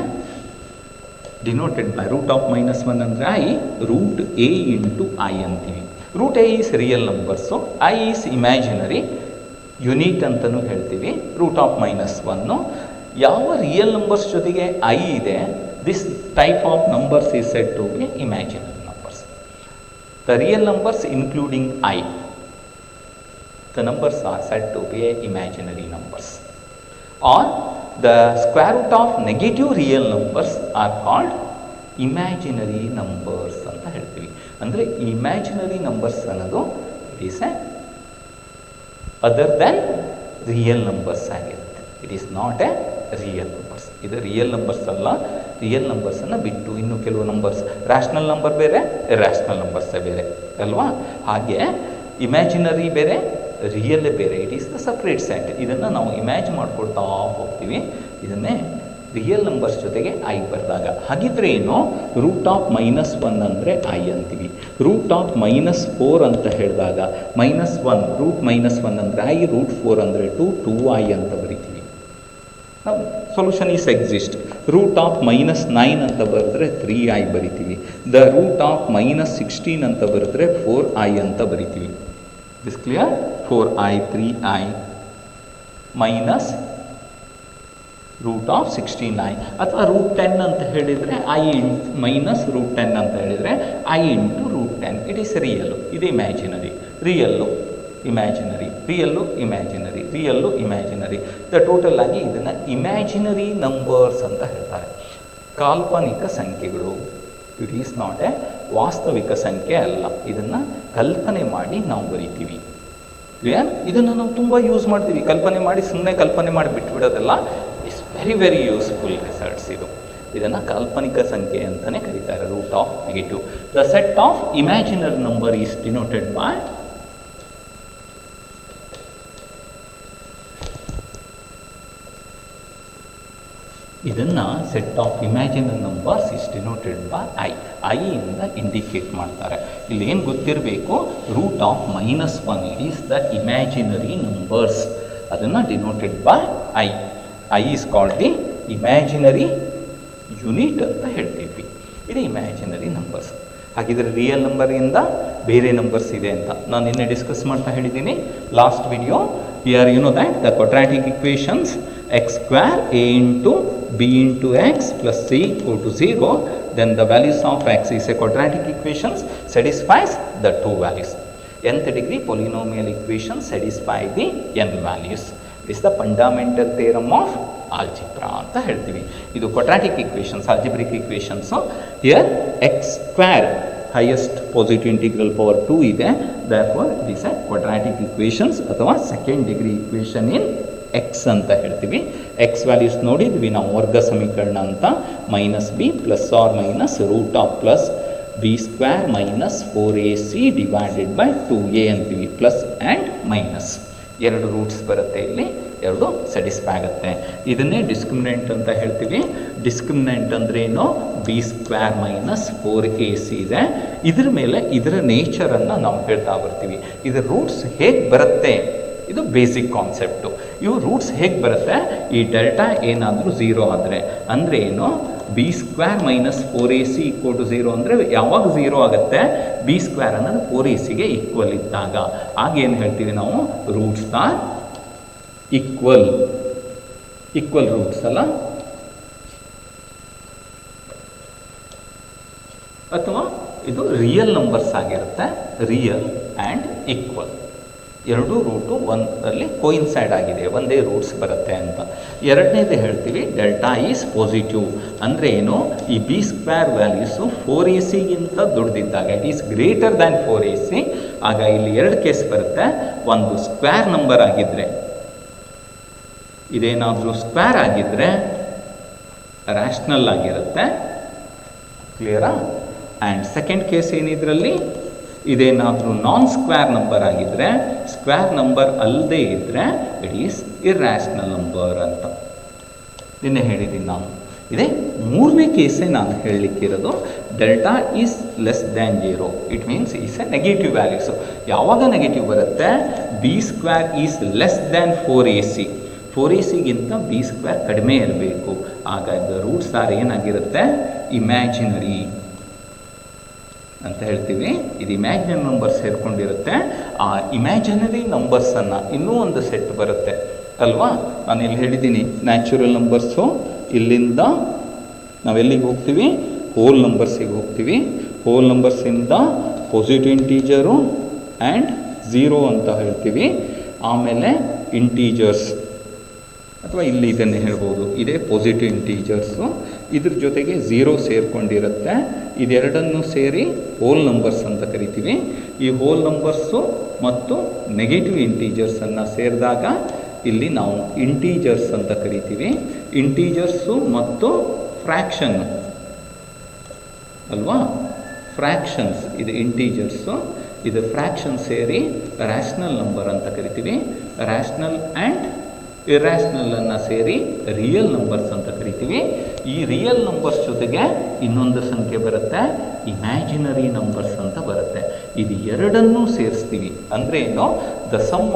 ಡಿನೋಟೆಡ್ ಬೈ ರೂಟ್ ಆಫ್ -1 ಅಂದರೆ I, root a into I ಅಂತೀವಿ. Root a is real numbers, I is imaginary unit ಅಂತಲೂ ಹೇಳ್ತೀವಿ. ರೂಟ್ ಆಫ್ -1 ಯಾವ ರಿಯಲ್ ನಂಬರ್ಸ್ ಜೊತೆಗೆ I ಇದೆ, this type of numbers is said to be imaginary. The real numbers including I, the numbers are said to be imaginary numbers. Or the square root of negative real numbers are called imaginary numbers ಅಂತ ಹೇಳ್ತೀವಿ. ಅಂದರೆ imaginary numbers ಅನ್ನೋದು it is a other than real numbers ಆಗಿರುತ್ತೆ. It is not a real numbers. ಇದು ರಿಯಲ್ ನಂಬರ್ಸ್ ಅಲ್ಲ. ರಿಯಲ್ ನಂಬರ್ಸನ್ನು ಬಿಟ್ಟು ಇನ್ನು ಕೆಲವು ನಂಬರ್ಸ್, ರ್ಯಾಷನಲ್ ನಂಬರ್ ಬೇರೆ, ಇರ್ಯಾಷನಲ್ ನಂಬರ್ಸೇ ಬೇರೆ ಅಲ್ವಾ. ಹಾಗೆ ಇಮ್ಯಾಜಿನರಿ ಬೇರೆ, ರಿಯಲ್ ಬೇರೆ. It is the separate set. ಇದನ್ನು ನಾವು ಇಮ್ಯಾಜ್ ಮಾಡ್ಕೊಳ್ತಾ ಹೋಗ್ತೀವಿ. ಇದನ್ನೇ ರಿಯಲ್ ನಂಬರ್ಸ್ ಜೊತೆಗೆ ಐ ಬರೆದಾಗ. ಹಾಗಿದ್ರೆ ಏನು, ರೂಟ್ ಆಫ್ -1 ಅಂದರೆ ಐ ಅಂತೀವಿ. ರೂಟ್ ಆಫ್ -4 ಅಂತ ಹೇಳಿದಾಗ -1, ರೂಟ್ -1 ಅಂದರೆ ಐ, ರೂಟ್ 4 ಅಂದರೆ 2i ಅಂತ ಬರಿತೀವಿ. Solution is exist. Root of -9 ಅಂತ ಬರೆದ್ರೆ 3i ಬರಿತೀವಿ. ದ ರೂಟ್ ಆಫ್ -16 ಅಂತ ಬರೆದ್ರೆ 4i ಅಂತ ಬರಿತೀವಿ. This clear, 4i 3i minus root of 16i. ಅಥವಾ ರೂಟ್ 10 ಅಂತ ಹೇಳಿದರೆ i ಮೈನಸ್ ರೂಟ್ 10 ಅಂತ ಹೇಳಿದರೆ i into root 10. It is real, ಇದು imaginary, real imaginary, real imaginary, real imaginary. The total ಆಗಿ ಇದನ್ನು ಇಮ್ಯಾಜಿನರಿ ನಂಬರ್ಸ್ ಅಂತ ಹೇಳ್ತಾರೆ. ಕಾಲ್ಪನಿಕ ಸಂಖ್ಯೆಗಳು. ಇಟ್ ಈಸ್ ನಾಟ್ ಎ ವಾಸ್ತವಿಕ ಸಂಖ್ಯೆ ಅಲ್ಲ, ಇದನ್ನು ಕಲ್ಪನೆ ಮಾಡಿ ನಾವು ಬರಿತೀವಿ. ಕ್ಲಿಯರ್? ಇದನ್ನು ನಾವು ತುಂಬ ಯೂಸ್ ಮಾಡ್ತೀವಿ. ಕಲ್ಪನೆ ಮಾಡಿ ಸುಮ್ಮನೆ ಕಲ್ಪನೆ ಮಾಡಿ ಬಿಟ್ಬಿಡೋದಲ್ಲ. It's very very useful results ಇದು. ಇದನ್ನು ಕಾಲ್ಪನಿಕ ಸಂಖ್ಯೆ ಅಂತಲೇ ಕರೀತಾರೆ. Root of negative. The set of imaginary number is denoted by ಇದನ್ನು set of imaginary numbers is denoted by i ಇಂದ ಇಂಡಿಕೇಟ್ ಮಾಡ್ತಾರೆ. ಇಲ್ಲಿ ಏನು ಗೊತ್ತಿರಬೇಕು, root of -1 is the imaginary numbers. ಅದನ್ನು denoted by i is called the imaginary unit ಅಂತ ಹೇಳ್ತೀವಿ. ಇದು ಇಮ್ಯಾಜಿನರಿ ನಂಬರ್ಸ್. ಹಾಗಿದ್ರೆ ರಿಯಲ್ ನಂಬರಿಂದ ಬೇರೆ ನಂಬರ್ಸ್ ಇದೆ ಅಂತ ನಾನು ನಿನ್ನೆ ಡಿಸ್ಕಸ್ ಮಾಡ್ತಾ ಹೇಳಿದ್ದೀನಿ last video. Here you know that the quadratic equations x square a into b into x plus c equal to 0, then the values of x is a quadratic equation satisfies the two values. Nth degree polynomial equation satisfy the n values. This is the fundamental theorem of algebra ಅಂತ ಹೇಳ್ತೀವಿ. ಇದು quadratic equations, algebraic equations. Here x square highest positive integral power 2 ಇದೆ. therefore it is a quadratic equations ಅಥವಾ second degree equation in X ಅಂತ ಹೇಳ್ತೀವಿ. ಎಕ್ಸ್ ವ್ಯಾಲ್ಯೂಸ್ ನೋಡಿದ್ವಿ ನಾವು ವರ್ಗ ಸಮೀಕರಣ ಅಂತ. -b plus or minus root of plus b square minus 4ac divided by 2a ಅಂತೀವಿ. ಪ್ಲಸ್ ಆ್ಯಂಡ್ ಮೈನಸ್ ಎರಡು ರೂಟ್ಸ್ ಬರುತ್ತೆ, ಇಲ್ಲಿ ಎರಡು ಸ್ಯಾಟಿಸ್ಫೈ ಆಗುತ್ತೆ. ಇದನ್ನೇ ಡಿಸ್ಕ್ರಿಮಿನೆಂಟ್ ಅಂತ ಹೇಳ್ತೀವಿ. ಡಿಸ್ಕ್ರಿಮಿನೆಂಟ್ ಅಂದ್ರೆ ಏನು, b ಸ್ಕ್ವೇರ್ ಮೈನಸ್ 4ac ಇದೆ. ಇದ್ರ ಮೇಲೆ ಇದರ ನೇಚರನ್ನು ನಾವು ಹೇಳ್ತಾ ಬರ್ತೀವಿ. ಇದರ ರೂಟ್ಸ್ ಹೇಗೆ ಬರುತ್ತೆ, ಇದು ಬೇಸಿಕ್ ಕಾನ್ಸೆಪ್ಟು. ಇವು ರೂಟ್ಸ್ ಹೇಗೆ ಬರುತ್ತೆ, ಈ ಡೆಲ್ಟಾ ಏನಾದರೂ 0 ಆದರೆ ಅಂದರೆ ಏನು, b square minus 4ac equal to 0 ಅಂದರೆ ಯಾವಾಗ 0 ಆಗುತ್ತೆ, b ಸ್ಕ್ವೇರ್ ಅನ್ನೋದು 4ac ಈಕ್ವಲ್ ಇದ್ದಾಗ. ಆಗೇನು ಹೇಳ್ತೀವಿ ನಾವು, ರೂಟ್ಸ್ ಆರ್ ಈಕ್ವಲ್ ರೂಟ್ಸ್ ಅಲ್ಲ, ಅಥವಾ ಇದು ರಿಯಲ್ ನಂಬರ್ಸ್ ಆಗಿರುತ್ತೆ. ರಿಯಲ್ ಆ್ಯಂಡ್ ಈಕ್ವಲ್ ಎರಡೂ ರೂಟು ಒಂದರಲ್ಲಿ ಕೋಯಿನ್ಸೈಡ್ ಆಗಿದೆ, ಒಂದೇ ರೂಟ್ಸ್ ಬರುತ್ತೆ ಅಂತ. ಎರಡನೇದು ಹೇಳ್ತೀವಿ ಡೆಲ್ಟಾ ಈಸ್ ಪಾಸಿಟಿವ್ ಅಂದರೆ ಏನು, ಈ b ಸ್ಕ್ವೇರ್ ವ್ಯಾಲ್ಯೂಸು 4ac ದೊಡ್ಡದಿದ್ದಾಗ, it is greater than 4ac. ಆಗ ಇಲ್ಲಿ ಎರಡು ಕೇಸ್ ಬರುತ್ತೆ. ಒಂದು ಸ್ಕ್ವೇರ್ ನಂಬರ್ ಆಗಿದ್ದರೆ, ಇದೇನಾದರೂ ಸ್ಕ್ವೇರ್ ಆಗಿದ್ದರೆ ರ್ಯಾಷನಲ್ ಆಗಿರುತ್ತೆ. ಕ್ಲಿಯರಾ? ಆ್ಯಂಡ್ ಸೆಕೆಂಡ್ ಕೇಸ್ ಏನಿದ್ರಲ್ಲಿ, ಇದೇನಾದರೂ ನಾನ್ ಸ್ಕ್ವೇರ್ ನಂಬರ್ ಆಗಿದ್ದರೆ, ಸ್ಕ್ವೇರ್ ನಂಬರ್ ಅಲ್ಲದೆ ಇದ್ದರೆ ಇಟ್ ಈಸ್ ಇರ್ರ್ಯಾಷನಲ್ ನಂಬರ್ ಅಂತ ನಿನ್ನೆ ಹೇಳಿದ್ದೀನಿ ನಾನು. ಇದೇ ಮೂರನೇ ಕೇಸೇ ನಾನು ಹೇಳಲಿಕ್ಕಿರೋದು. Delta is less than 0, it means is a negative values. ಯಾವಾಗ ನೆಗೆಟಿವ್ ಬರುತ್ತೆ, b square is less than 4ac, 4ac b square ಕಡಿಮೆ ಇರಬೇಕು. ಆಗ ರೂಟ್ಸ್ ಆರ್ ಏನಾಗಿರುತ್ತೆ, ಇಮ್ಯಾಜಿನರಿ ಅಂತ ಹೇಳ್ತೀವಿ. ಇದು ಇಮ್ಯಾಜಿನರಿ ನಂಬರ್ಸ್ ಸೇರ್ಕೊಂಡಿರುತ್ತೆ. ಆ ಇಮ್ಯಾಜಿನರಿ ನಂಬರ್ಸನ್ನು ಇನ್ನೂ ಒಂದು ಸೆಟ್ ಬರುತ್ತೆ ಅಲ್ವಾ. ನಾನು ಇಲ್ಲಿ ಹೇಳಿದ್ದೀನಿ ನ್ಯಾಚುರಲ್ ನಂಬರ್ಸು. ಇಲ್ಲಿಂದ ನಾವೆಲ್ಲಿಗೆ ಹೋಗ್ತೀವಿ, ಹೋಲ್ ನಂಬರ್ಸಿಗೆ ಹೋಗ್ತೀವಿ. ಹೋಲ್ ನಂಬರ್ಸಿಂದ ಪಾಸಿಟಿವ್ ಇಂಟೀಜರು ಆ್ಯಂಡ್ 0 ಅಂತ ಹೇಳ್ತೀವಿ. ಆಮೇಲೆ ಇಂಟೀಜರ್ಸ್, ಅಥವಾ ಇಲ್ಲಿ ಇದನ್ನೇ ಹೇಳ್ಬೋದು, ಇದೇ ಪಾಸಿಟಿವ್ ಇಂಟೀಜರ್ಸು. ಇದ್ರ ಜೊತೆಗೆ 0 ಸೇರಿಕೊಂಡಿರುತ್ತೆ. ಇದೆರಡನ್ನು ಸೇರಿ ಹೋಲ್ ನಂಬರ್ಸ್ ಅಂತ ಕರಿತೀವಿ. ಈ ಹೋಲ್ ನಂಬರ್ಸು ಮತ್ತು ನೆಗೆಟಿವ್ ಇಂಟೀಜರ್ಸನ್ನು ಸೇರಿದಾಗ ಇಲ್ಲಿ ನಾವು ಇಂಟೀಜರ್ಸ್ ಅಂತ ಕರಿತೀವಿ. ಇಂಟೀಜರ್ಸು ಮತ್ತು ಫ್ರ್ಯಾಕ್ಷನ್ ಅಲ್ವಾ, ಫ್ರ್ಯಾಕ್ಷನ್ಸ್ ಇದು ಇಂಟೀಜರ್ಸು, ಇದು ಫ್ರ್ಯಾಕ್ಷನ್ ಸೇರಿ ರ್ಯಾಷನಲ್ ನಂಬರ್ ಅಂತ ಕರಿತೀವಿ. ರ್ಯಾಷನಲ್ ಆ್ಯಂಡ್ ಇರ್ರ್ಯಾಷನಲನ್ನು ಸೇರಿ ರಿಯಲ್ ನಂಬರ್ಸ್ ಅಂತ ಕರಿತೀವಿ. ಈ ರಿಯಲ್ ನಂಬರ್ಸ್ ಜೊತೆಗೆ ಇನ್ನೊಂದು ಸಂಖ್ಯೆ ಬರುತ್ತೆ, ಇಮ್ಯಾಜಿನರಿ ನಂಬರ್ಸ್ ಅಂತ ಬರುತ್ತೆ. ಇದು ಎರಡನ್ನೂ ಸೇರಿಸ್ತೀವಿ ಅಂದರೆ ಏನು, the sum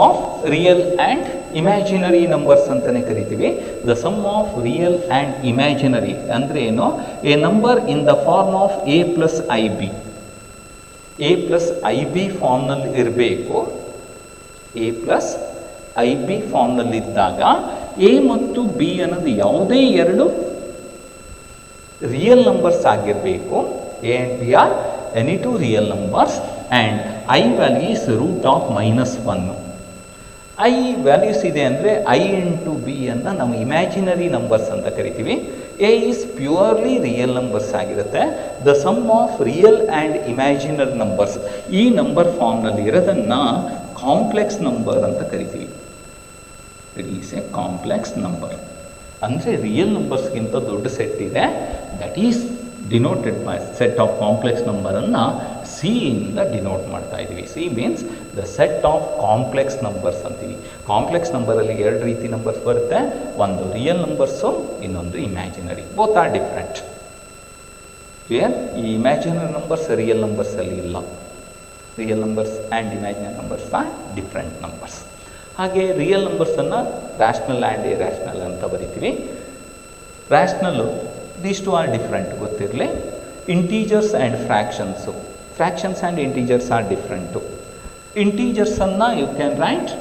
of real and imaginary numbers ಅಂತಲೇ ಕರಿತೀವಿ. The sum of real and imaginary ಅಂದರೆ ಏನು, a number in the form of a plus IB, a plus IB ಫಾರ್ಮ್ನಲ್ಲಿ ಇರಬೇಕು. a ಪ್ಲಸ್ IB ಫಾರ್ಮ್ನಲ್ಲಿದ್ದಾಗ a ಮತ್ತು b ಅನ್ನೋದು ಯಾವುದೇ ಎರಡು ರಿಯಲ್ ನಂಬರ್ಸ್ ಆಗಿರಬೇಕು. A and B are any two real numbers and I value is root of -1. I values ಇದೆ ಅಂದರೆ ಐ ಇಂಟು ಬಿ ಅನ್ನು ನಾವು ಇಮ್ಯಾಜಿನರಿ ನಂಬರ್ಸ್ ಅಂತ ಕರಿತೀವಿ. A is purely real numbers ಆಗಿರುತ್ತೆ. The sum of real and imaginary numbers ಈ ನಂಬರ್ ಫಾರ್ಮ್ನಲ್ಲಿ ಇರೋದನ್ನು ಕಾಂಪ್ಲೆಕ್ಸ್ ನಂಬರ್ ಅಂತ ಕರಿತೀವಿ. It is a complex number. ಅಂದರೆ ರಿಯಲ್ ನಂಬರ್ಸ್ಗಿಂತ ದೊಡ್ಡ ಸೆಟ್ ಇದೆ, that is denoted by set of complex ನಂಬರನ್ನು ಸಿ ಇಂದ ಡಿನೋಟ್ ಮಾಡ್ತಾ ಇದ್ದೀವಿ. C means the set of complex numbers ಅಂತೀವಿ. ಕಾಂಪ್ಲೆಕ್ಸ್ ನಂಬರಲ್ಲಿ ಎರಡು ರೀತಿ ನಂಬರ್ಸ್ ಬರುತ್ತೆ, ಒಂದು ರಿಯಲ್ ನಂಬರ್ಸು, ಇನ್ನೊಂದು imaginary. Both are different. Clear? ಈ ಇಮ್ಯಾಜಿನರಿ ನಂಬರ್ಸ್ ರಿಯಲ್ ನಂಬರ್ಸಲ್ಲಿ ಇಲ್ಲ. Real numbers and imaginary numbers are different numbers. ಹಾಗೆ ರಿಯಲ್ ನಂಬರ್ಸನ್ನು ರ್ಯಾಷನಲ್ ಆ್ಯಂಡ್ ಇರ್ಯಾಷನಲ್ ಅಂತ ಬರಿತೀವಿ. Rational these two are different, ಗೊತ್ತಿರಲಿ. Integers and fractions, fractions and integers are different. ಇಂಟೀಜರ್ಸನ್ನು you can write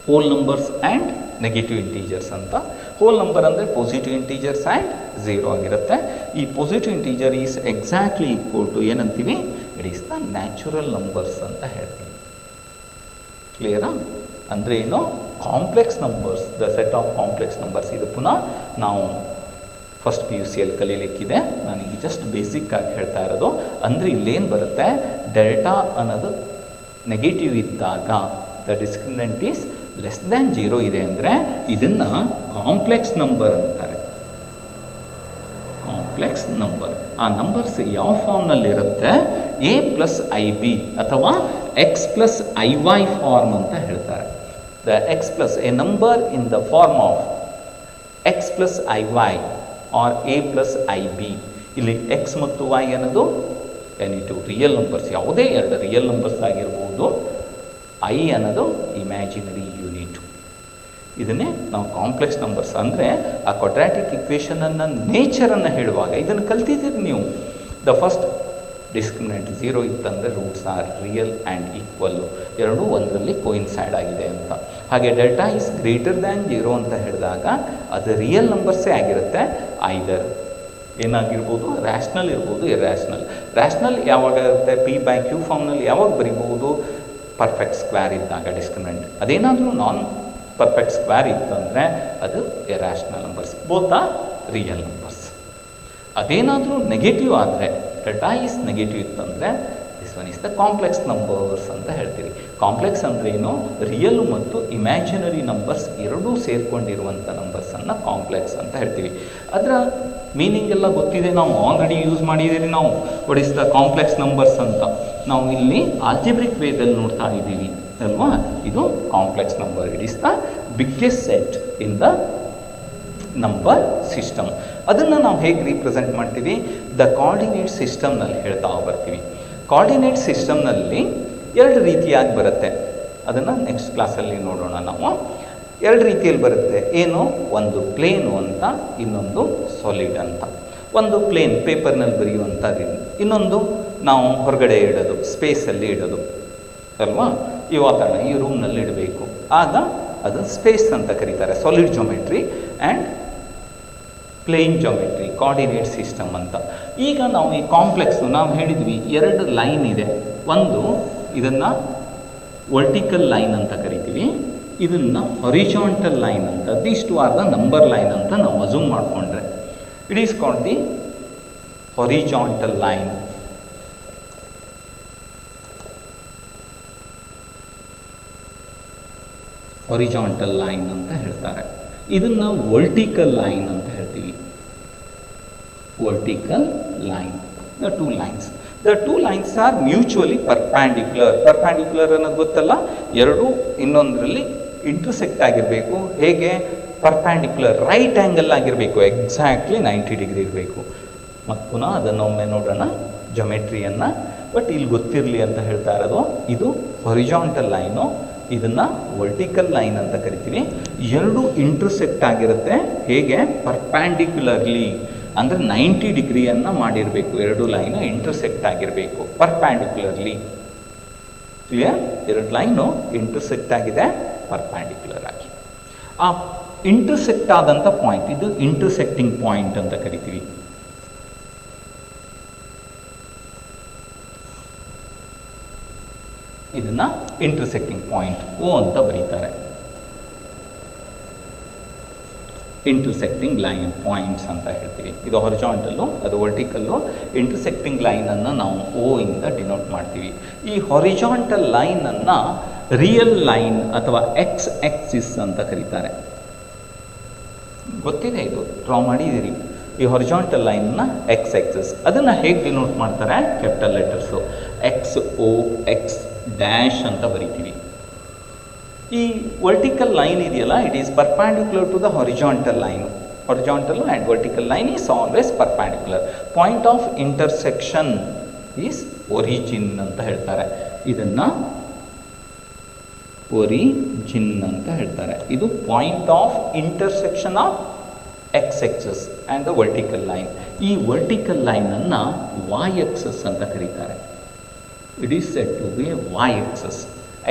whole numbers and negative integers ಅಂತ. ಹೋಲ್ ನಂಬರ್ ಅಂದರೆ ಪಾಸಿಟಿವ್ ಇಂಟೀಜರ್ಸ್ ಆ್ಯಂಡ್ ಝೀರೋ ಆಗಿರುತ್ತೆ. ಈ positive integer is exactly equal to ಏನಂತೀವಿ? It is the natural numbers ಅಂತ ಹೇಳ್ತೀವಿ. ಕ್ಲಿಯರಾ? ಅಂದರೆ ಏನು? Complex numbers, the set of complex numbers. ಇದು ಪುನಃ ನಾವು ಫಸ್ಟ್ PUCಯಲ್ಲಿ ಕಲೀಲಿಕ್ಕಿದೆ, ನನಗೆ ಜಸ್ಟ್ ಬೇಸಿಕ್ ಆಗಿ ಹೇಳ್ತಾ ಇರೋದು. ಅಂದರೆ ಇಲ್ಲೇನು ಬರುತ್ತೆ, ಡೆಲ್ಟಾ ಅನ್ನೋದು ನೆಗೆಟಿವ್ ಇದ್ದಾಗ the discriminant is less than 0 ಇದೆ ಅಂದರೆ ಇದನ್ನು ಕಾಂಪ್ಲೆಕ್ಸ್ ನಂಬರ್ ಅಂತಾರೆ. Complex number. ಆ ನಂಬರ್ಸ್ ಯಾವ ಫಾರ್ಮ್ನಲ್ಲಿರುತ್ತೆ? A + IB ಅಥವಾ X + IY ಫಾರ್ಮ್ ಅಂತ ಹೇಳ್ತಾರೆ. The X + a number in the form of X + IY or A + IB. ಇಲ್ಲಿ X ಮತ್ತು Y ಅನ್ನೋದು ಎನಿಟು ರಿಯಲ್ ನಂಬರ್ಸ್, ಯಾವುದೇ ಎರಡು ರಿಯಲ್ ನಂಬರ್ಸ್ ಆಗಿರ್ಬೋದು. I ಅನ್ನೋದು ಇಮ್ಯಾಜಿನರಿ ಯೂನಿಟ್. ಇದನ್ನೇ ನಾವು ಕಾಂಪ್ಲೆಕ್ಸ್ ನಂಬರ್ಸ್ ಅಂದರೆ ಆ ಕ್ವಾಡ್ರಾಟಿಕ್ ಇಕ್ವೇಷನನ್ನು ನೇಚರನ್ನು ಹೇಳುವಾಗ ಇದನ್ನು ಕಲ್ತಿದ್ದೀರಿ ನೀವು. ದ ಫಸ್ಟ್ ಡಿಸ್ಕ್ರಿಮಿನೆಂಟ್ 0 ಇತ್ತಂದರೆ roots are real and equal, ಎರಡೂ ಒಂದರಲ್ಲಿ ಕೋಯಿನ್ಸೈಡ್ ಆಗಿದೆ ಅಂತ. ಹಾಗೆ ಡೆಲ್ಟಾ ಈಸ್ ಗ್ರೇಟರ್ ದ್ಯಾನ್ 0 ಅಂತ ಹೇಳಿದಾಗ ಅದು ರಿಯಲ್ ನಂಬರ್ಸೇ ಆಗಿರುತ್ತೆ. ಐದರ್ ಏನಾಗಿರ್ಬೋದು, ರ್ಯಾಷನಲ್ ಇರ್ಬೋದು, ಇರ್ಯಾಷನಲ್. ರ್ಯಾಷನಲ್ ಯಾವಾಗ ಇರುತ್ತೆ? P/Q ಫಾರ್ಮ್ನಲ್ಲಿ ಯಾವಾಗ ಬರಿಬೋದು? ಪರ್ಫೆಕ್ಟ್ ಸ್ಕ್ವೇರ್ ಇದ್ದಾಗ ಡಿಸ್ಕ್ರಿಮಿನೆಂಟ್. ಅದೇನಾದರೂ ನಾನ್ ಪರ್ಫೆಕ್ಟ್ ಸ್ಕ್ವೇರ್ ಇತ್ತಂದರೆ ಅದು irrational numbers, both are real numbers. ಅದೇನಾದರೂ ನೆಗೆಟಿವ್ ಆದರೆ, ಡೆಲ್ಟಾ ಈಸ್ ನೆಗೆಟಿವ್ ಇತ್ತಂದರೆ this one is the complex numbers ಅಂತ ಹೇಳ್ತೀವಿ. ಕಾಂಪ್ಲೆಕ್ಸ್ ಅಂದರೆ ಏನು? ರಿಯಲ್ ಮತ್ತು ಇಮ್ಯಾಜಿನರಿ ನಂಬರ್ಸ್ ಎರಡೂ ಸೇರಿಕೊಂಡಿರುವಂಥ ನಂಬರ್ಸನ್ನು ಕಾಂಪ್ಲೆಕ್ಸ್ ಅಂತ ಹೇಳ್ತೀವಿ. ಅದರ ಮೀನಿಂಗ್ ಎಲ್ಲ ಗೊತ್ತಿದೆ, ನಾವು ಆಲ್ರೆಡಿ ಯೂಸ್ ಮಾಡಿದ್ದೀರಿ. ನಾವು what is the complex numbers ಅಂತ ನಾವು ಇಲ್ಲಿ ಆಲ್ಜಿಬ್ರಿಕ್ ವೇದಲ್ಲಿ ನೋಡ್ತಾ ಇದ್ದೀವಿ ಅಲ್ವಾ? ಇದು complex number. It is the biggest set in the number system. ಅದನ್ನು ನಾವು ಹೇಗೆ ರೀಪ್ರೆಸೆಂಟ್ ಮಾಡ್ತೀವಿ? ದ ಕೋಆರ್ಡಿನೇಟ್ ಸಿಸ್ಟಮ್ನಲ್ಲಿ ಹೇಳ್ತಾ ಬರ್ತೀವಿ. ಕೋಆರ್ಡಿನೇಟ್ ಸಿಸ್ಟಮ್ನಲ್ಲಿ ಎರಡು ರೀತಿಯಾಗಿ ಬರುತ್ತೆ. ಅದನ್ನು ನೆಕ್ಸ್ಟ್ ಕ್ಲಾಸಲ್ಲಿ ನೋಡೋಣ ನಾವು. ಎರಡು ರೀತಿಯಲ್ಲಿ ಬರುತ್ತೆ. ಏನು? ಒಂದು ಪ್ಲೇನು ಅಂತ, ಇನ್ನೊಂದು ಸಾಲಿಡ್ ಅಂತ. ಒಂದು ಪ್ಲೇನ್ ಪೇಪರ್ನಲ್ಲಿ ಬರೆಯುವಂಥದ್ದು, ಇನ್ನೊಂದು ನಾವು ಹೊರಗಡೆ ಇಡೋದು, ಸ್ಪೇಸಲ್ಲಿ ಇಡೋದು ಅಲ್ವಾ? ಈ ವಾತಾವರಣ ಈ ರೂಮ್ನಲ್ಲಿ ಇಡಬೇಕು, ಆಗ ಅದು ಸ್ಪೇಸ್ ಅಂತ ಕರೀತಾರೆ. Solid geometry and plane geometry, coordinate system ಅಂತ. ಈಗ ನಾವು ಈ ಕಾಂಪ್ಲೆಕ್ಸ್ ನಾವು ಹೇಳಿದ್ವಿ, ಎರಡು ಲೈನ್ ಇದೆ. ಒಂದು ಇದನ್ನು ವರ್ಟಿಕಲ್ ಲೈನ್ ಅಂತ ಕರಿತೀವಿ, ಇದನ್ನು ಹಾರಿಜಾಂಟಲ್ ಲೈನ್ ಅಂತ. These two are the number line ಅಂತ ನಾವು ಅಸ್ಯೂಮ್ ಮಾಡಿಕೊಂಡ್ರೆ it is called the horizontal line. Horizontal line ಅಂತ ಹೇಳ್ತಾರೆ. ಇದನ್ನು ವರ್ಟಿಕಲ್ ಲೈನ್ ಅಂತ ಹೇಳ್ತೀವಿ. Vertical line, the two lines. The two lines are mutually perpendicular. Perpendicular ಅನ್ನೋದು ಗೊತ್ತಲ್ಲ, ಎರಡೂ ಇನ್ನೊಂದರಲ್ಲಿ ಇಂಟರ್ಸೆಕ್ಟ್ ಆಗಿರಬೇಕು. ಹೇಗೆ? ಪರ್ಪ್ಯಾಂಡಿಕ್ಯುಲರ್ ರೈಟ್ ಆ್ಯಂಗಲ್ ಆಗಿರಬೇಕು, ಎಕ್ಸಾಕ್ಟ್ಲಿ 90 ಡಿಗ್ರಿ ಇರಬೇಕು. ಮತ್ತು ಪುನಃ ಅದನ್ನೊಮ್ಮೆ ನೋಡೋಣ ಜೊಮೆಟ್ರಿಯನ್ನು. ಬಟ್ ಇಲ್ಲಿ ಗೊತ್ತಿರಲಿ ಅಂತ ಹೇಳ್ತಾ ಇರೋದು, ಇದು ಹಾರಿಜಾಂಟಲ್ ಲೈನು, ಇದನ್ನು ವರ್ಟಿಕಲ್ ಲೈನ್ ಅಂತ ಕರಿತೀವಿ. ಎರಡು ಇಂಟರ್ಸೆಕ್ಟ್ ಆಗಿರುತ್ತೆ. ಹೇಗೆ? ಪರ್ಪ್ಯಾಂಡಿಕ್ಯುಲರ್ಲಿ, ಅಂದರೆ 90 ಡಿಗ್ರಿಯನ್ನು ಮಾಡಿರಬೇಕು. ಎರಡು ಲೈನು ಇಂಟರ್ಸೆಕ್ಟ್ ಆಗಿರಬೇಕು ಪರ್ಪ್ಯಾಂಡಿಕ್ಯುಲರ್ಲಿ. ಕ್ಲಿಯರ್? ಎರಡು ಲೈನು ಇಂಟರ್ಸೆಕ್ಟ್ ಆಗಿದೆ ಪರ್ಪ್ಯಾಂಡಿಕ್ಯುಲರ್ ಆಗಿ. ಆ ಇಂಟರ್ಸೆಕ್ಟ್ ಆದಂಥ ಪಾಯಿಂಟ್, ಇದು ಇಂಟರ್ಸೆಕ್ಟಿಂಗ್ ಪಾಯಿಂಟ್ ಅಂತ ಕರಿತೀವಿ. ಇದನ್ನ ಇಂಟರ್ಸೆಕ್ಟಿಂಗ್ ಪಾಯಿಂಟ್ ಓ ಅಂತ ಬರೀತಾರೆ. ಇಂಟರ್ಸೆಕ್ಟಿಂಗ್ ಲೈನ್ ಪಾಯಿಂಟ್ಸ್ ಅಂತ ಹೇಳ್ತೀವಿ. ಇದು ಹಾರಿಜಾಂಟಲ್ಲು, ಅದು ವರ್ಟಿಕಲ್ಲು. ಇಂಟರ್ಸೆಕ್ಟಿಂಗ್ ಲೈನನ್ನು ನಾವು ಓ ಇಂದ ಡಿನೋಟ್ ಮಾಡ್ತೀವಿ. ಈ ಹಾರಿಜಾಂಟಲ್ ಲೈನನ್ನು ರಿಯಲ್ ಲೈನ್ ಅಥವಾ ಎಕ್ಸ್ ಆಕ್ಸಿಸ್ ಅಂತ ಕರೀತಾರೆ. ಗೊತ್ತಿದೆ, ಇದು ಡ್ರಾ ಮಾಡಿದ್ದೀರಿ. ಈ ಹಾರಿಜಾಂಟಲ್ ಲೈನ್ನ ಎಕ್ಸ್ ಆಕ್ಸಿಸ್, ಅದನ್ನು ಹೇಗೆ ಡಿನೋಟ್ ಮಾಡ್ತಾರೆ? Capital letters X O X dash ಅಂತ ಬರಿತೀವಿ. ಈ ವರ್ಟಿಕಲ್ ಲೈನ್ ಇದೆಯಲ್ಲ, it is perpendicular to the horizontal line. Horizontal and vertical line is always perpendicular. Point of intersection is origin ಅಂತ ಹೇಳ್ತಾರೆ. ಇದನ್ನು ಒರಿಜಿನ್ ಅಂತ ಹೇಳ್ತಾರೆ. ಇದು point of intersection of X axis and the vertical line. ಈ ವರ್ಟಿಕಲ್ ಲೈನನ್ನು ವೈ ಆಕ್ಸಿಸ್ ಅಂತ ಕರೀತಾರೆ. It is said to be a y-axis.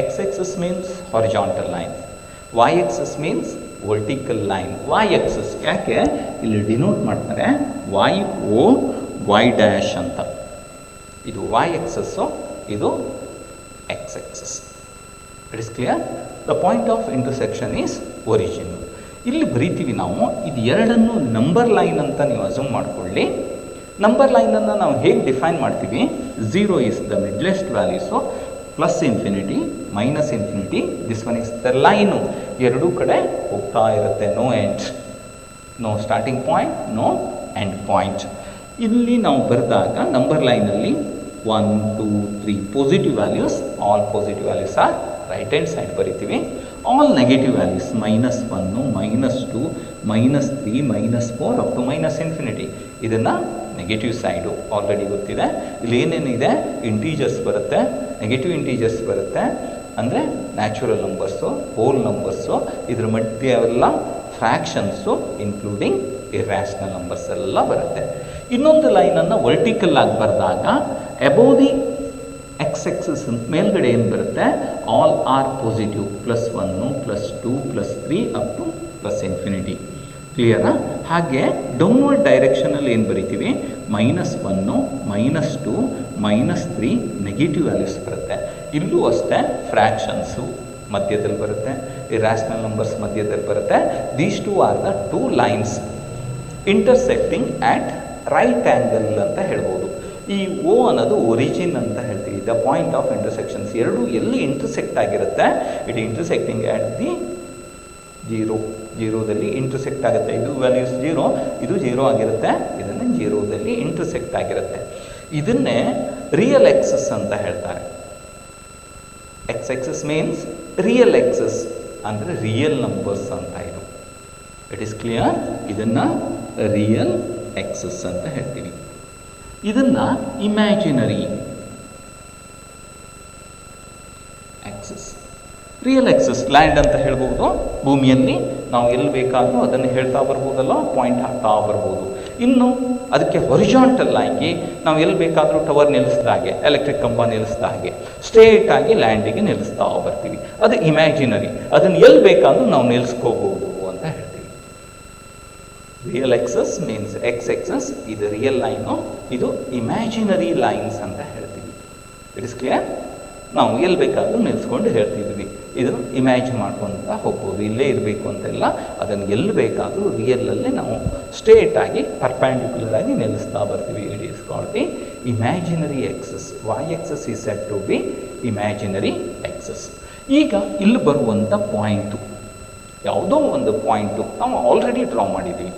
X-axis means horizontal line. Y-axis means vertical line. Y-axis ಯಾಕೆ ಇಲ್ಲಿ ಡಿನೋಟ್ ಮಾಡ್ತಾರೆ? y o y dash ಅಂತ. ಇದು y-axis, ಇದು x-axis. It is clear? The point of intersection is origin. ಇಲ್ಲಿ ಬರೀತೀವಿ ನಾವು. ಇದು ಎರಡನ್ನು ನಂಬರ್ ಲೈನ್ ಅಂತ ನೀವು ಅಸ್ಯೂಮ್ ಮಾಡಿಕೊಳ್ಳಿ. ನಂಬರ್ ಲೈನನ್ನು ನಾವು ಹೇಗೆ ಡಿಫೈನ್ ಮಾಡ್ತೀವಿ? 0 is the middlest values, plus infinity, minus infinity. This one is the line, ಎರಡೂ ಕಡೆ ಹೋಗ್ತಾ ಇರುತ್ತೆ. No end, no starting point, no end point. ಇಲ್ಲಿ ನಾವು ಬರೆದಾಗ ನಂಬರ್ ಲೈನಲ್ಲಿ 1 2 3 positive values, all positive values are right hand side ಬರಿತೀವಿ. All negative values -1 -2 -3 -4 up to minus infinity. ಇದನ್ನು ನೆಗೆಟಿವ್ ಸೈಡು ಆಲ್ರೆಡಿ ಗೊತ್ತಿದೆ. ಇಲ್ಲಿ ಏನೇನಿದೆ? ಇಂಟೀಜರ್ಸ್ ಬರುತ್ತೆ, ನೆಗೆಟಿವ್ ಇಂಟೀಜರ್ಸ್ ಬರುತ್ತೆ, ಅಂದರೆ ನ್ಯಾಚುರಲ್ ನಂಬರ್ಸು, ಹೋಲ್ ನಂಬರ್ಸು. ಇದ್ರ ಮಧ್ಯೆ ಎಲ್ಲ ಫ್ರ್ಯಾಕ್ಷನ್ಸು ಇನ್ಕ್ಲೂಡಿಂಗ್ ಇರ್ಯಾಷನಲ್ ನಂಬರ್ಸ್ ಎಲ್ಲ ಬರುತ್ತೆ. ಇನ್ನೊಂದು ಲೈನನ್ನು ವರ್ಟಿಕಲ್ ಆಗಿ ಬರೆದಾಗ ಅಬೋವ್ ದಿ ಎಕ್ಸ್ ಆಕ್ಸಿಸ್ ಮೇಲ್ಗಡೆ ಏನು ಬರುತ್ತೆ? All are positive, +1 +2 +3 up to plus infinity. ಕ್ಲಿಯರಾ? ಹಾಗೆ ಡೌನ್ವರ್ಡ್ ಡೈರೆಕ್ಷನಲ್ಲಿ ಏನು ಬರಿತೀವಿ? -1 -2 -3 ನೆಗೆಟಿವ್ ವ್ಯಾಲ್ಯೂಸ್ ಬರುತ್ತೆ. ಇಲ್ಲೂ ಅಷ್ಟೇ ಫ್ರ್ಯಾಕ್ಷನ್ಸು ಮಧ್ಯದಲ್ಲಿ ಬರುತ್ತೆ, ಇರ್ಯಾಷನಲ್ ನಂಬರ್ಸ್ ಮಧ್ಯದಲ್ಲಿ ಬರುತ್ತೆ. These two are the 2 lines intersecting at right angle ಅಂತ ಹೇಳ್ಬೋದು. ಈ ಓ ಅನ್ನೋದು ಒರಿಜಿನ್ ಅಂತ ಹೇಳ್ತೀವಿ. The point of intersections. ಎರಡು ಎಲ್ಲಿ ಇಂಟರ್ಸೆಕ್ಟ್ ಆಗಿರುತ್ತೆ? ಇಟ್ ಇಂಟರ್ಸೆಕ್ಟಿಂಗ್ ಆಟ್ ದಿ 0, 0ದಲ್ಲಿ ಇಂಟರ್ಸೆಕ್ಟ್ ಆಗುತ್ತೆ. ಇದು ವ್ಯಾಲ್ಯೂಸ್ 0, ಇದು 0 ಆಗಿರುತ್ತೆ. ಇದನ್ನು 0ದಲ್ಲಿ ಇಂಟರ್ಸೆಕ್ಟ್ ಆಗಿರುತ್ತೆ. ಇದನ್ನೇ ರಿಯಲ್ ಎಕ್ಸಸ್ ಅಂತ ಹೇಳ್ತಾರೆ. X axis means real axis, ಅಂದರೆ ರಿಯಲ್ ನಂಬರ್ಸ್ ಅಂತ. ಇದು ಇಟ್ ಈಸ್ ಕ್ಲಿಯರ್? ಇದನ್ನು ರಿಯಲ್ ಎಕ್ಸಸ್ ಅಂತ ಹೇಳ್ತೀವಿ. ಇದನ್ನು imaginary axis. Real axis land ಅಂತ ಹೇಳ್ಬೋದು. ಭೂಮಿಯಲ್ಲಿ ನಾವು ಎಲ್ಲಿ ಬೇಕಾದರೂ ಅದನ್ನು ಹೇಳ್ತಾ ಬರ್ಬೋದಲ್ಲ, ಪಾಯಿಂಟ್ ಹಾಕ್ತಾ ಬರ್ಬೋದು. ಇನ್ನು ಅದಕ್ಕೆ ಹೊರಿಜಾಂಟಲ್ ಆಗಿ ನಾವು ಎಲ್ಲಿ ಬೇಕಾದರೂ ಟವರ್ ನಿಲ್ಲಿಸಿದ ಹಾಗೆ, ಎಲೆಕ್ಟ್ರಿಕ್ ಕಂಬ ನಿಲ್ಲಿಸಿದ ಹಾಗೆ ಸ್ಟ್ರೇಟ್ ಆಗಿ ಲ್ಯಾಂಡಿಗೆ ನಿಲ್ಲಿಸ್ತಾ ಬರ್ತೀವಿ. ಅದು ಇಮ್ಯಾಜಿನರಿ. ಅದನ್ನು ಎಲ್ಲಿ ಬೇಕಾದರೂ ನಾವು ನಿಲ್ಲಿಸ್ಕೋಬಹುದು ಅಂತ ಹೇಳ್ತೀವಿ. Real axis means X axis. ಇದು ರಿಯಲ್ ಲೈನು, ಇದು ಇಮ್ಯಾಜಿನರಿ ಲೈನ್ಸ್ ಅಂತ ಹೇಳ್ತೀವಿ. It is clear? ನಾವು ಎಲ್ಲಿ ಬೇಕಾದರೂ ನಿಲ್ಲಿಸ್ಕೊಂಡು ಹೇಳ್ತಿದ್ವಿ. ಇದನ್ನು ಇಮ್ಯಾಜಿನ್ ಮಾಡ್ಕೊತ ಹೋಗ್ಬೋದು. ಇಲ್ಲೇ ಇರಬೇಕು ಅಂತೆಲ್ಲ, ಅದನ್ನು ಎಲ್ಲಿ ಬೇಕಾದರೂ ರಿಯಲಲ್ಲಿ ನಾವು ಸ್ಟ್ರೇಟ್ ಆಗಿ ಪರ್ಪ್ಯಾಂಡಿಕ್ಯುಲರ್ ಆಗಿ ನಿಲ್ಲಿಸ್ತಾ ಬರ್ತೀವಿ. It is called the imaginary axis. Y axis is said to be imaginary axis. ಈಗ ಇಲ್ಲಿ ಬರುವಂಥ ಪಾಯಿಂಟು, ಯಾವುದೋ ಒಂದು ಪಾಯಿಂಟು ನಾವು ಆಲ್ರೆಡಿ ಡ್ರಾ ಮಾಡಿದ್ದೀವಿ.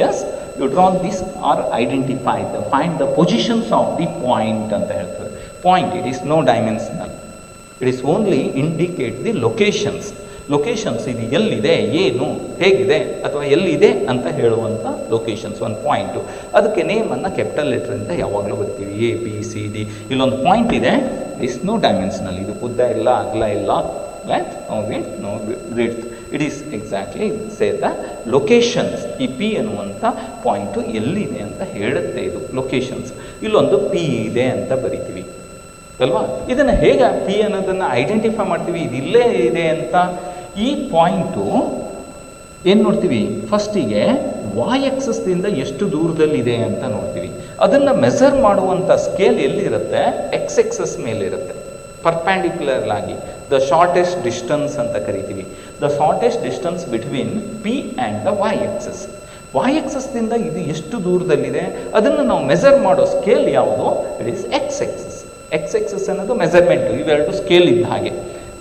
Yes, you draw this or identified, find the positions of the point ಅಂತ ಹೇಳ್ತಾರೆ. Point, it is no dimensional. It is only indicate the locations. Locations, ಇದು ಎಲ್ಲಿದೆ, ಏನು, ಹೇಗಿದೆ, ಅಥವಾ ಎಲ್ಲಿದೆ ಅಂತ ಹೇಳುವಂಥ ಲೊಕೇಶನ್ಸ್. ಒಂದು ಪಾಯಿಂಟು, ಅದಕ್ಕೆ ನೇಮನ್ನು ಕ್ಯಾಪಿಟಲ್ ಲೆಟ್ರಿಂದ ಯಾವಾಗಲೂ ಬರ್ತೀವಿ. A B C D. ಇಲ್ಲೊಂದು ಪಾಯಿಂಟ್ ಇದೆ, ಇಸ್ ನೋ ಡೈಮೆನ್ಷನಲ್. ಇದು ಉದ್ದ ಇಲ್ಲ, ಅಗಲ ಇಲ್ಲ, length, no width, no breadth. It is exactly say the locations. ಈ P ಅನ್ನುವಂಥ ಪಾಯಿಂಟು ಎಲ್ಲಿದೆ ಅಂತ ಹೇಳುತ್ತೆ. ಇದು ಲೊಕೇಶನ್ಸ್. ಇಲ್ಲೊಂದು P ಇದೆ ಅಂತ ಬರಿತೀವಿ ಅಲ್ವಾ? ಇದನ್ನು ಹೇಗೆ P ಅನ್ನೋದನ್ನು ಐಡೆಂಟಿಫೈ ಮಾಡ್ತೀವಿ? ಇದು ಇಲ್ಲೇ ಇದೆ ಅಂತ. ಈ ಪಾಯಿಂಟು ಏನು ನೋಡ್ತೀವಿ? ಫಸ್ಟಿಗೆ ವೈ ಎಕ್ಸಸ್ದಿಂದ ಎಷ್ಟು ದೂರದಲ್ಲಿದೆ ಅಂತ ನೋಡ್ತೀವಿ. ಅದನ್ನು ಮೆಸರ್ ಮಾಡುವಂಥ ಸ್ಕೇಲ್ ಎಲ್ಲಿರುತ್ತೆ? X excess ಮೇಲಿರುತ್ತೆ. ಪರ್ಪ್ಯಾಂಡಿಕ್ಯುಲರ್ ಆಗಿ ದ ಶಾರ್ಟೆಸ್ಟ್ ಡಿಸ್ಟನ್ಸ್ ಅಂತ ಕರಿತೀವಿ. The shortest distance between P and the Y axis. Y ಎಕ್ಸಸ್ದಿಂದ ಇದು ಎಷ್ಟು ದೂರದಲ್ಲಿದೆ ಅದನ್ನು ನಾವು ಮೆಜರ್ ಮಾಡೋ ಸ್ಕೇಲ್ ಯಾವುದು? It is X axis. X axis ಅನ್ನೋದು ಮೆಜರ್ಮೆಂಟು. ಇವೆರಡು ಸ್ಕೇಲ್ ಇದ್ದ ಹಾಗೆ,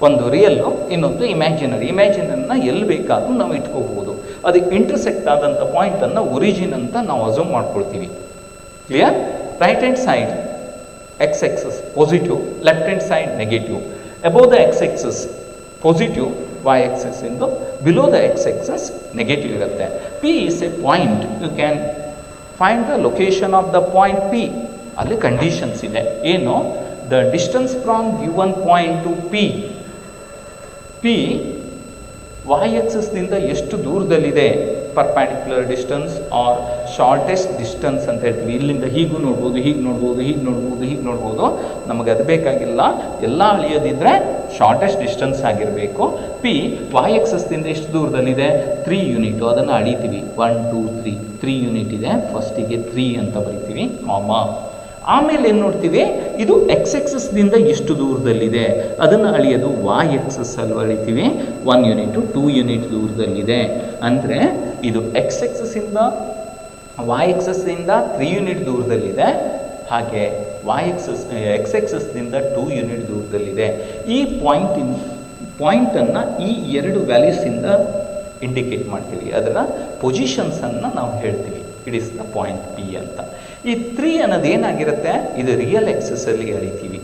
ಒಂದು ರಿಯಲ್ಲು, ಇನ್ನೊಂದು ಇಮ್ಯಾಜಿನರಿ. ಇಮ್ಯಾಜಿನರಿನ ಎಲ್ಲಿ ಬೇಕಾದರೂ ನಾವು ಇಟ್ಕೋಬಹುದು. ಅದಕ್ಕೆ ಇಂಟರ್ಸೆಕ್ಟ್ ಆದಂಥ ಪಾಯಿಂಟನ್ನು ಒರಿಜಿನ್ ಅಂತ ನಾವು ಅಸ್ಯೂಮ್ ಮಾಡ್ಕೊಳ್ತೀವಿ. Clear? Right hand side X axis positive, left hand side negative. Above the X axis positive, Y axis ಇಂದು below the X axis negative ಇರುತ್ತೆ. P is a point. You can find the location of the point P. ಅಲ್ಲಿ ಕಂಡೀಷನ್ಸ್ ಇದೆ. ಏನು? The distance from given point to P. P Y ಎಕ್ಸಸ್ನಿಂದ ಎಷ್ಟು ದೂರದಲ್ಲಿದೆ, perpendicular distance or shortest distance ಅಂತ ಹೇಳ್ತೀವಿ. ಇಲ್ಲಿಂದ ಹೀಗೂ ನೋಡ್ಬೋದು, ಹೀಗೆ ನೋಡ್ಬೋದು, ಹೀಗೆ ನೋಡ್ಬೋದು, ಹೀಗೆ ನೋಡ್ಬೋದು. ನಮಗೆ ಅದು ಬೇಕಾಗಿಲ್ಲ. ಎಲ್ಲ ಅಳಿಯೋದಿದ್ರೆ ಶಾರ್ಟೆಸ್ಟ್ ಡಿಸ್ಟನ್ಸ್ ಆಗಿರಬೇಕು. ಪಿ ವೈ ಎಕ್ಸಸ್ನಿಂದ ಎಷ್ಟು ದೂರದಲ್ಲಿದೆ? 3 ಯೂನಿಟು. ಅದನ್ನು ಅಳಿತೀವಿ. 1 2 3 3 ಯೂನಿಟ್ ಇದೆ. ಫಸ್ಟಿಗೆ 3 ಅಂತ ಬರಿತೀವಿ, ಕಾಮಾ. ಆಮೇಲೆ ಏನು ನೋಡ್ತೀವಿ? ಇದು ಎಕ್ಸ್ ಎಕ್ಸಸ್ನಿಂದ ಎಷ್ಟು ದೂರದಲ್ಲಿದೆ ಅದನ್ನು ಅಳಿಯೋದು ವೈ ಎಕ್ಸಸ್ ಅಲ್ಲಿ ಅಳಿತೀವಿ. 1 ಯೂನಿಟು 2 ಯೂನಿಟ್ ದೂರದಲ್ಲಿದೆ. ಅಂದರೆ ಇದು ಎಕ್ಸ್ ಎಕ್ಸಸ್ಸಿಂದ ವೈ ಎಕ್ಸಸ್ಸಿಂದ 3 ಯೂನಿಟ್ ದೂರದಲ್ಲಿದೆ. ಹಾಗೆ ವೈ ಎಕ್ಸಸ್ ಎಕ್ಸ್ ಎಕ್ಸಸ್ನಿಂದ 2 ಯೂನಿಟ್ ದೂರದಲ್ಲಿದೆ. ಈ ಪಾಯಿಂಟನ್ನು ಈ 2 ವ್ಯಾಲ್ಯೂಸಿಂದ ಇಂಡಿಕೇಟ್ ಮಾಡ್ತೀವಿ. ಅದರ ಪೊಸಿಷನ್ಸನ್ನು ನಾವು ಹೇಳ್ತೀವಿ. It is the point P ಅಂತ. ಈ 3 ಅನ್ನೋದು ಏನಾಗಿರುತ್ತೆ? ಇದು ರಿಯಲ್ ಎಕ್ಸಸ್ಸಲ್ಲಿ ಅಳಿತೀವಿ.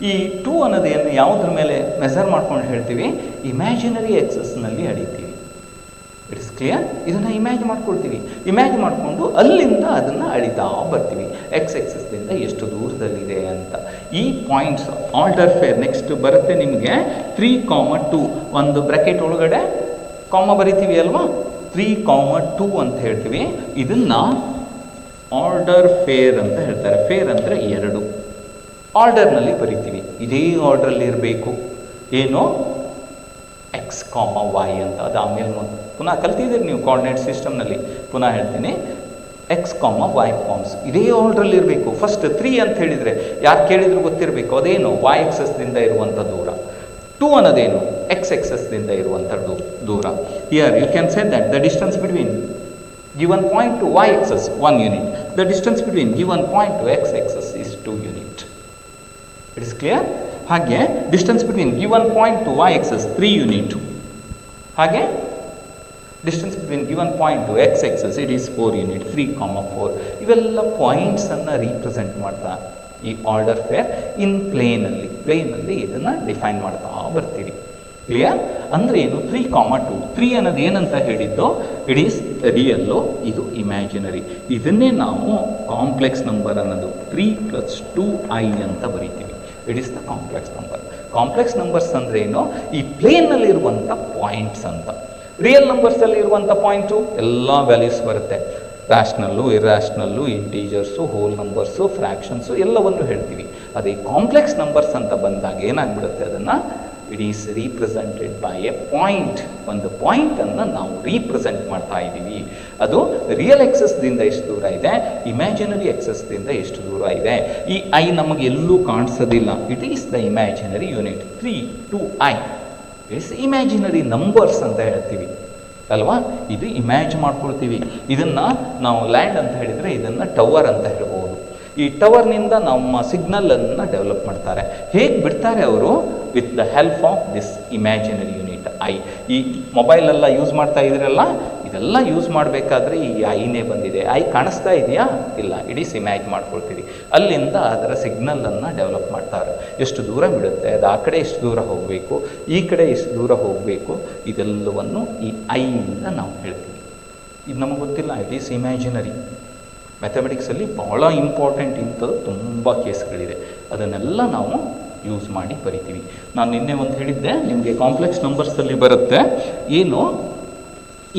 ಈ 2 ಅನ್ನೋದೇನು ಯಾವುದ್ರ ಮೇಲೆ ಮೆಜರ್ ಮಾಡ್ಕೊಂಡು ಹೇಳ್ತೀವಿ? ಇಮ್ಯಾಜಿನರಿ ಎಕ್ಸಸ್ನಲ್ಲಿ ಅಳಿತೀವಿ. It is clear? ಇದನ್ನು ಇಮ್ಯಾಜ್ ಮಾಡ್ಕೊಳ್ತೀವಿ. ಇಮ್ಯಾಜ್ ಮಾಡಿಕೊಂಡು ಅಲ್ಲಿಂದ ಅದನ್ನು ಅಳಿತಾ ಬರ್ತೀವಿ, ಎಕ್ಸ್ ಎಕ್ಸಸ್ನಿಂದ ಎಷ್ಟು ದೂರದಲ್ಲಿದೆ ಅಂತ. ಈ ಪಾಯಿಂಟ್ಸ್ ಆರ್ಡರ್ ಫೇರ್ ನೆಕ್ಸ್ಟ್ ಬರುತ್ತೆ ನಿಮಗೆ. 3, 2 ಒಂದು ಬ್ರ್ಯಾಕೆಟ್ ಒಳಗಡೆ ಕಾಮ ಬರಿತೀವಿ ಅಲ್ವಾ? 3, 2 ಅಂತ ಹೇಳ್ತೀವಿ. ಇದನ್ನು ಆರ್ಡರ್ ಫೇರ್ ಅಂತ ಹೇಳ್ತಾರೆ. ಫೇರ್ ಅಂದರೆ 2 ಆರ್ಡರ್ನಲ್ಲಿ ಬರಿತೀವಿ. ಇದೇ ಆರ್ಡ್ರಲ್ಲಿ ಇರಬೇಕು. ಏನು? ಎಕ್ಸ್ ಕಾಮ ವೈ ಅಂತ. ಅದು ಆಮೇಲೆ ಪುನಃ ಕಲ್ತಿದ್ದೀರಿ ನೀವು ಕೋಆರ್ಡಿನೇಟ್ ಸಿಸ್ಟಮ್ನಲ್ಲಿ. ಪುನಃ ಹೇಳ್ತೀನಿ, ಎಕ್ಸ್ ಕಾಮ ವೈ ಫಾರ್ಮ್ಸ್ ಇದೇ ಆರ್ಡ್ರಲ್ಲಿ ಇರಬೇಕು. ಫಸ್ಟ್ 3 ಅಂತ ಹೇಳಿದರೆ ಯಾರು ಕೇಳಿದ್ರು ಗೊತ್ತಿರಬೇಕು. ಅದೇನು? ವೈ ಎಕ್ಸಸ್ನಿಂದ ಇರುವಂಥ ದೂರ. 2 ಅನ್ನೋದೇನು? ಎಕ್ಸ್ ಎಕ್ಸಸ್ನಿಂದ ಇರುವಂಥ ದೂರ. Here you can say that the distance between given point to y axis 1 unit. The distance between given point to x axis is 2 unit. It is clear? ಹಾಗೆ distance between given point to y axis 3 unit. ಹಾಗೆ distance between given point to x axis it is 4 unit. 3, 4. ಇವೆಲ್ಲ ಪಾಯಿಂಟ್ಸ್ ಅನ್ನು ರೀಪ್ರೆಸೆಂಟ್ ಮಾಡ್ತಾ ಈ ಆರ್ಡರ್ ಫೇರ್ ಇನ್ ಪ್ಲೇನಲ್ಲಿ ಇದನ್ನು ಡಿಫೈನ್ ಮಾಡ್ತಾ ಬರ್ತೀವಿ. ಕ್ಲಿಯರ್? ಅಂದರೆ ಏನು? 3, 2. 3 ಅನ್ನೋದು ಏನಂತ ಹೇಳಿದ್ದು? ಇಟ್ ಈಸ್ ರಿಯಲ್ಲು, ಇದು ಇಮ್ಯಾಜಿನರಿ. ಇದನ್ನೇ ನಾವು ಕಾಂಪ್ಲೆಕ್ಸ್ ನಂಬರ್ ಅನ್ನೋದು 3 + 2i ಅಂತ ಬರೀತೀವಿ. It is the complex number. Complex numbers ಅಂದರೆ ಏನು? ಈ ಪ್ಲೇನಲ್ಲಿರುವಂಥ ಪಾಯಿಂಟ್ಸ್ ಅಂತ. ರಿಯಲ್ ನಂಬರ್ಸಲ್ಲಿ ಇರುವಂಥ ಪಾಯಿಂಟು ಎಲ್ಲ ವ್ಯಾಲ್ಯೂಸ್ ಬರುತ್ತೆ. ರ್ಯಾಷ್ನಲ್ಲು, ಇರ್ಯಾಷ್ನಲ್ಲು, ಇಂಟೀಜರ್ಸು, ಹೋಲ್ ನಂಬರ್ಸು, ಫ್ರ್ಯಾಕ್ಷನ್ಸು ಎಲ್ಲವನ್ನು ಹೇಳ್ತೀವಿ. ಅದೇ ಕಾಂಪ್ಲೆಕ್ಸ್ ನಂಬರ್ಸ್ ಅಂತ ಬಂದಾಗ ಏನಾಗ್ಬಿಡುತ್ತೆ? ಅದನ್ನು it is represented by A point. ಒಂದು ಪಾಯಿಂಟನ್ನು ನಾವು ರೀಪ್ರೆಸೆಂಟ್ ಮಾಡ್ತಾ ಇದ್ದೀವಿ. ಅದು ರಿಯಲ್ ಎಕ್ಸಸ್ದಿಂದ ಎಷ್ಟು ದೂರ ಇದೆ, ಇಮ್ಯಾಜಿನರಿ ಎಕ್ಸಸ್ದಿಂದ ಎಷ್ಟು ದೂರ ಇದೆ. ಈ ಐ ನಮಗೆ ಎಲ್ಲೂ ಕಾಣಿಸೋದಿಲ್ಲ. It is the imaginary unit. 3, 2i it's imaginary numbers ಅಂತ ಹೇಳ್ತೀವಿ ಅಲ್ವಾ? ಇದು ಇಮ್ಯಾಜ್ ಮಾಡ್ಕೊಳ್ತೀವಿ. ಇದನ್ನು ನಾವು ಲ್ಯಾಂಡ್ ಅಂತ ಹೇಳಿದರೆ ಇದನ್ನು ಟವರ್ ಅಂತ ಹೇಳ್ಬೋದು. ಈ ಟವರ್ನಿಂದ ನಮ್ಮ ಸಿಗ್ನಲನ್ನು ಡೆವಲಪ್ ಮಾಡ್ತಾರೆ. ಹೇಗೆ ಬಿಡ್ತಾರೆ ಅವರು? With the help of this imaginary unit I. ಈ ಮೊಬೈಲೆಲ್ಲ ಯೂಸ್ ಮಾಡ್ತಾ ಇದ್ರಲ್ಲ, ಇದೆಲ್ಲ ಯೂಸ್ ಮಾಡಬೇಕಾದ್ರೆ ಈ ಐನೇ ಬಂದಿದೆ. ಐ ಕಾಣಿಸ್ತಾ ಇದೆಯಾ? ಇಲ್ಲ. ಇಡೀ ಇಮ್ಯಾಜ್ ಮಾಡ್ಕೊಳ್ತೀವಿ. ಅಲ್ಲಿಂದ ಅದರ ಸಿಗ್ನಲನ್ನು ಡೆವಲಪ್ ಮಾಡ್ತಾರೆ. ಎಷ್ಟು ದೂರ ಬಿಡುತ್ತೆ, ಅದು ಆ ಕಡೆ ಎಷ್ಟು ದೂರ ಹೋಗಬೇಕು, ಈ ಕಡೆ ಎಷ್ಟು ದೂರ ಹೋಗಬೇಕು, ಇದೆಲ್ಲವನ್ನು ಈ ಐಯಿಂದ ನಾವು ಹೇಳ್ತೀವಿ. ಇದು ನಮಗೆ ಗೊತ್ತಿಲ್ಲ. It is imaginary. ಮ್ಯಾಥಮೆಟಿಕ್ಸಲ್ಲಿ ಭಾಳ ಇಂಪಾರ್ಟೆಂಟ್ ಇಂಥದ್ದು ತುಂಬ ಕೇಸ್ಗಳಿದೆ. ಅದನ್ನೆಲ್ಲ ನಾವು ಯೂಸ್ ಮಾಡಿ ಬರಿತೀವಿ. ನಾನು ನಿನ್ನೆ ಒಂದು ಹೇಳಿದ್ದೆ ನಿಮಗೆ, ಕಾಂಪ್ಲೆಕ್ಸ್ ನಂಬರ್ಸಲ್ಲಿ ಬರುತ್ತೆ ಏನು? E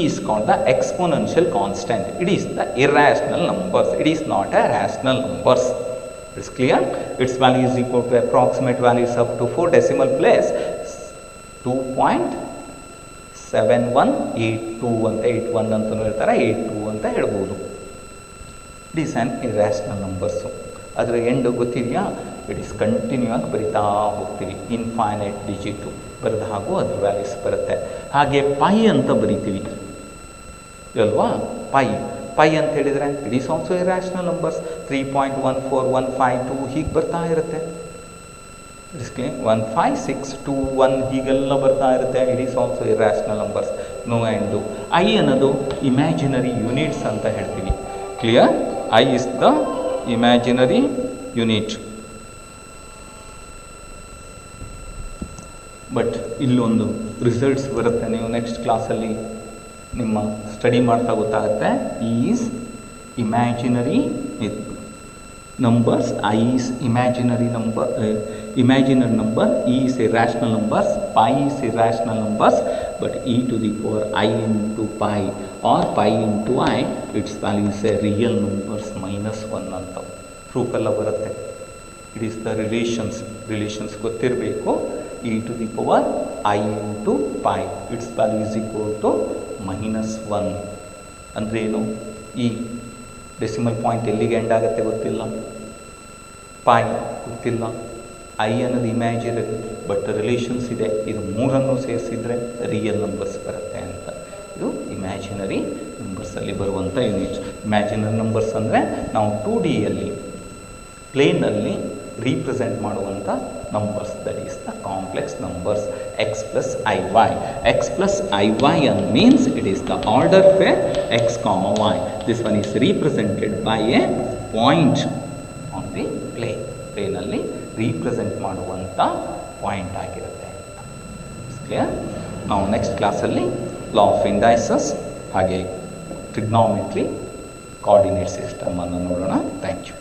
is called the exponential constant. It is the irrational numbers. It is not a rational numbers. It's clear? Its value is equal to approximate values up to 4 decimal place 2.7182 ಅಂತ 81 ಅಂತಲೂ ಹೇಳ್ತಾರೆ, 82 ಅಂತ ಹೇಳ್ಬೋದು. It is an irrational numbers. ಅದರ ಎಂಡು ಗೊತ್ತಿದೆಯಾ? ಇಟ್ ಈಸ್ ಕಂಟಿನ್ಯೂ ಆಗಿ ಬರಿತಾ ಹೋಗ್ತೀವಿ. ಇನ್ಫೈನೈಟ್ ಡಿಜಿಟು ಬರೆದ ಹಾಗೂ ಅದ್ರ ವ್ಯಾಲ್ಯೂಸ್ ಬರುತ್ತೆ. ಹಾಗೆ ಪೈ ಅಂತ ಬರಿತೀವಿ ಅಲ್ವಾ. ಪೈ ಅಂತ ಹೇಳಿದರೆ it is also irrational numbers. 3.14152 ಹೀಗೆ ಬರ್ತಾ ಇರುತ್ತೆ. 15621 ಹೀಗೆಲ್ಲ ಬರ್ತಾ ಇರುತ್ತೆ. It is also irrational numbers. No and I ಅನ್ನೋದು ಇಮ್ಯಾಜಿನರಿ ಯೂನಿಟ್ಸ್ ಅಂತ ಹೇಳ್ತೀವಿ. Clear? I is the imaginary unit. But ಇಲ್ಲೊಂದು ರಿಸಲ್ಟ್ಸ್ ಬರುತ್ತೆ, ನೀವು ನೆಕ್ಸ್ಟ್ ಕ್ಲಾಸಲ್ಲಿ ನಿಮ್ಮ ಸ್ಟಡಿ ಮಾಡ್ತಾ ಗೊತ್ತಾಗುತ್ತೆ. Is imaginary numbers, I is imaginary number, E is irrational numbers, pi is irrational numbers, but e to the power I into pi or pi into I, its value is a real numbers -1 ಅಂತ ಪ್ರೂಫ್ ಎಲ್ಲ ಬರುತ್ತೆ. ಇಟ್ ಈಸ್ ದ ರಿಲೇಷನ್ಸ್ ಗೊತ್ತಿರಬೇಕು. e to the power I into pi, its value is equal to -1 ಅಂದರೆ ಏನು? ಈ ಡೆಸಿಮಲ್ ಪಾಯಿಂಟ್ ಎಲ್ಲಿಗೆ ಎಂಡ್ ಆಗುತ್ತೆ ಗೊತ್ತಿಲ್ಲ, ಪೈ ಗೊತ್ತಿಲ್ಲ, ಐ ಅನ್ನೋದು ಇಮ್ಯಾಜಿನರಿ ಬಟ್ ರಿಲೇಷನ್ಸ್ ಇದೆ. ಇದು ಮೂರನ್ನು ಸೇರಿಸಿದರೆ ರಿಯಲ್ ನಂಬರ್ಸ್ ಬರುತ್ತೆ ಅಂತ. ಇದು ಇಮ್ಯಾಜಿನರಿ ನಂಬರ್ಸಲ್ಲಿ ಬರುವಂಥ ಯೂನಿಟ್ಸ್. ಇಮ್ಯಾಜಿನರಿ ನಂಬರ್ಸ್ ಅಂದರೆ ನಾವು 2Dಯಲ್ಲಿ ಪ್ಲೇನಲ್ಲಿ ರೀಪ್ರೆಸೆಂಟ್ ಮಾಡುವಂಥ numbers, that is the complex numbers x plus iy. x plus iy means it is the order pair x comma y. This one is represented by a point on the plane. ಪ್ಲೇನಲ್ಲಿ ರೀಪ್ರೆಸೆಂಟ್ ಮಾಡುವಂಥ ಪಾಯಿಂಟ್ ಆಗಿರುತ್ತೆ. ಕ್ಲಿಯರ್? ನಾವು ನೆಕ್ಸ್ಟ್ ಕ್ಲಾಸಲ್ಲಿ ಲಾ ಆಫ್ ಇಂಡೈಸಸ್ ಹಾಗೆ ಟ್ರಿಗ್ನಾಮೆಟ್ರಿ ಕೋಆರ್ಡಿನೇಟ್ ಸಿಸ್ಟಮನ್ನು ನೋಡೋಣ. Thank you.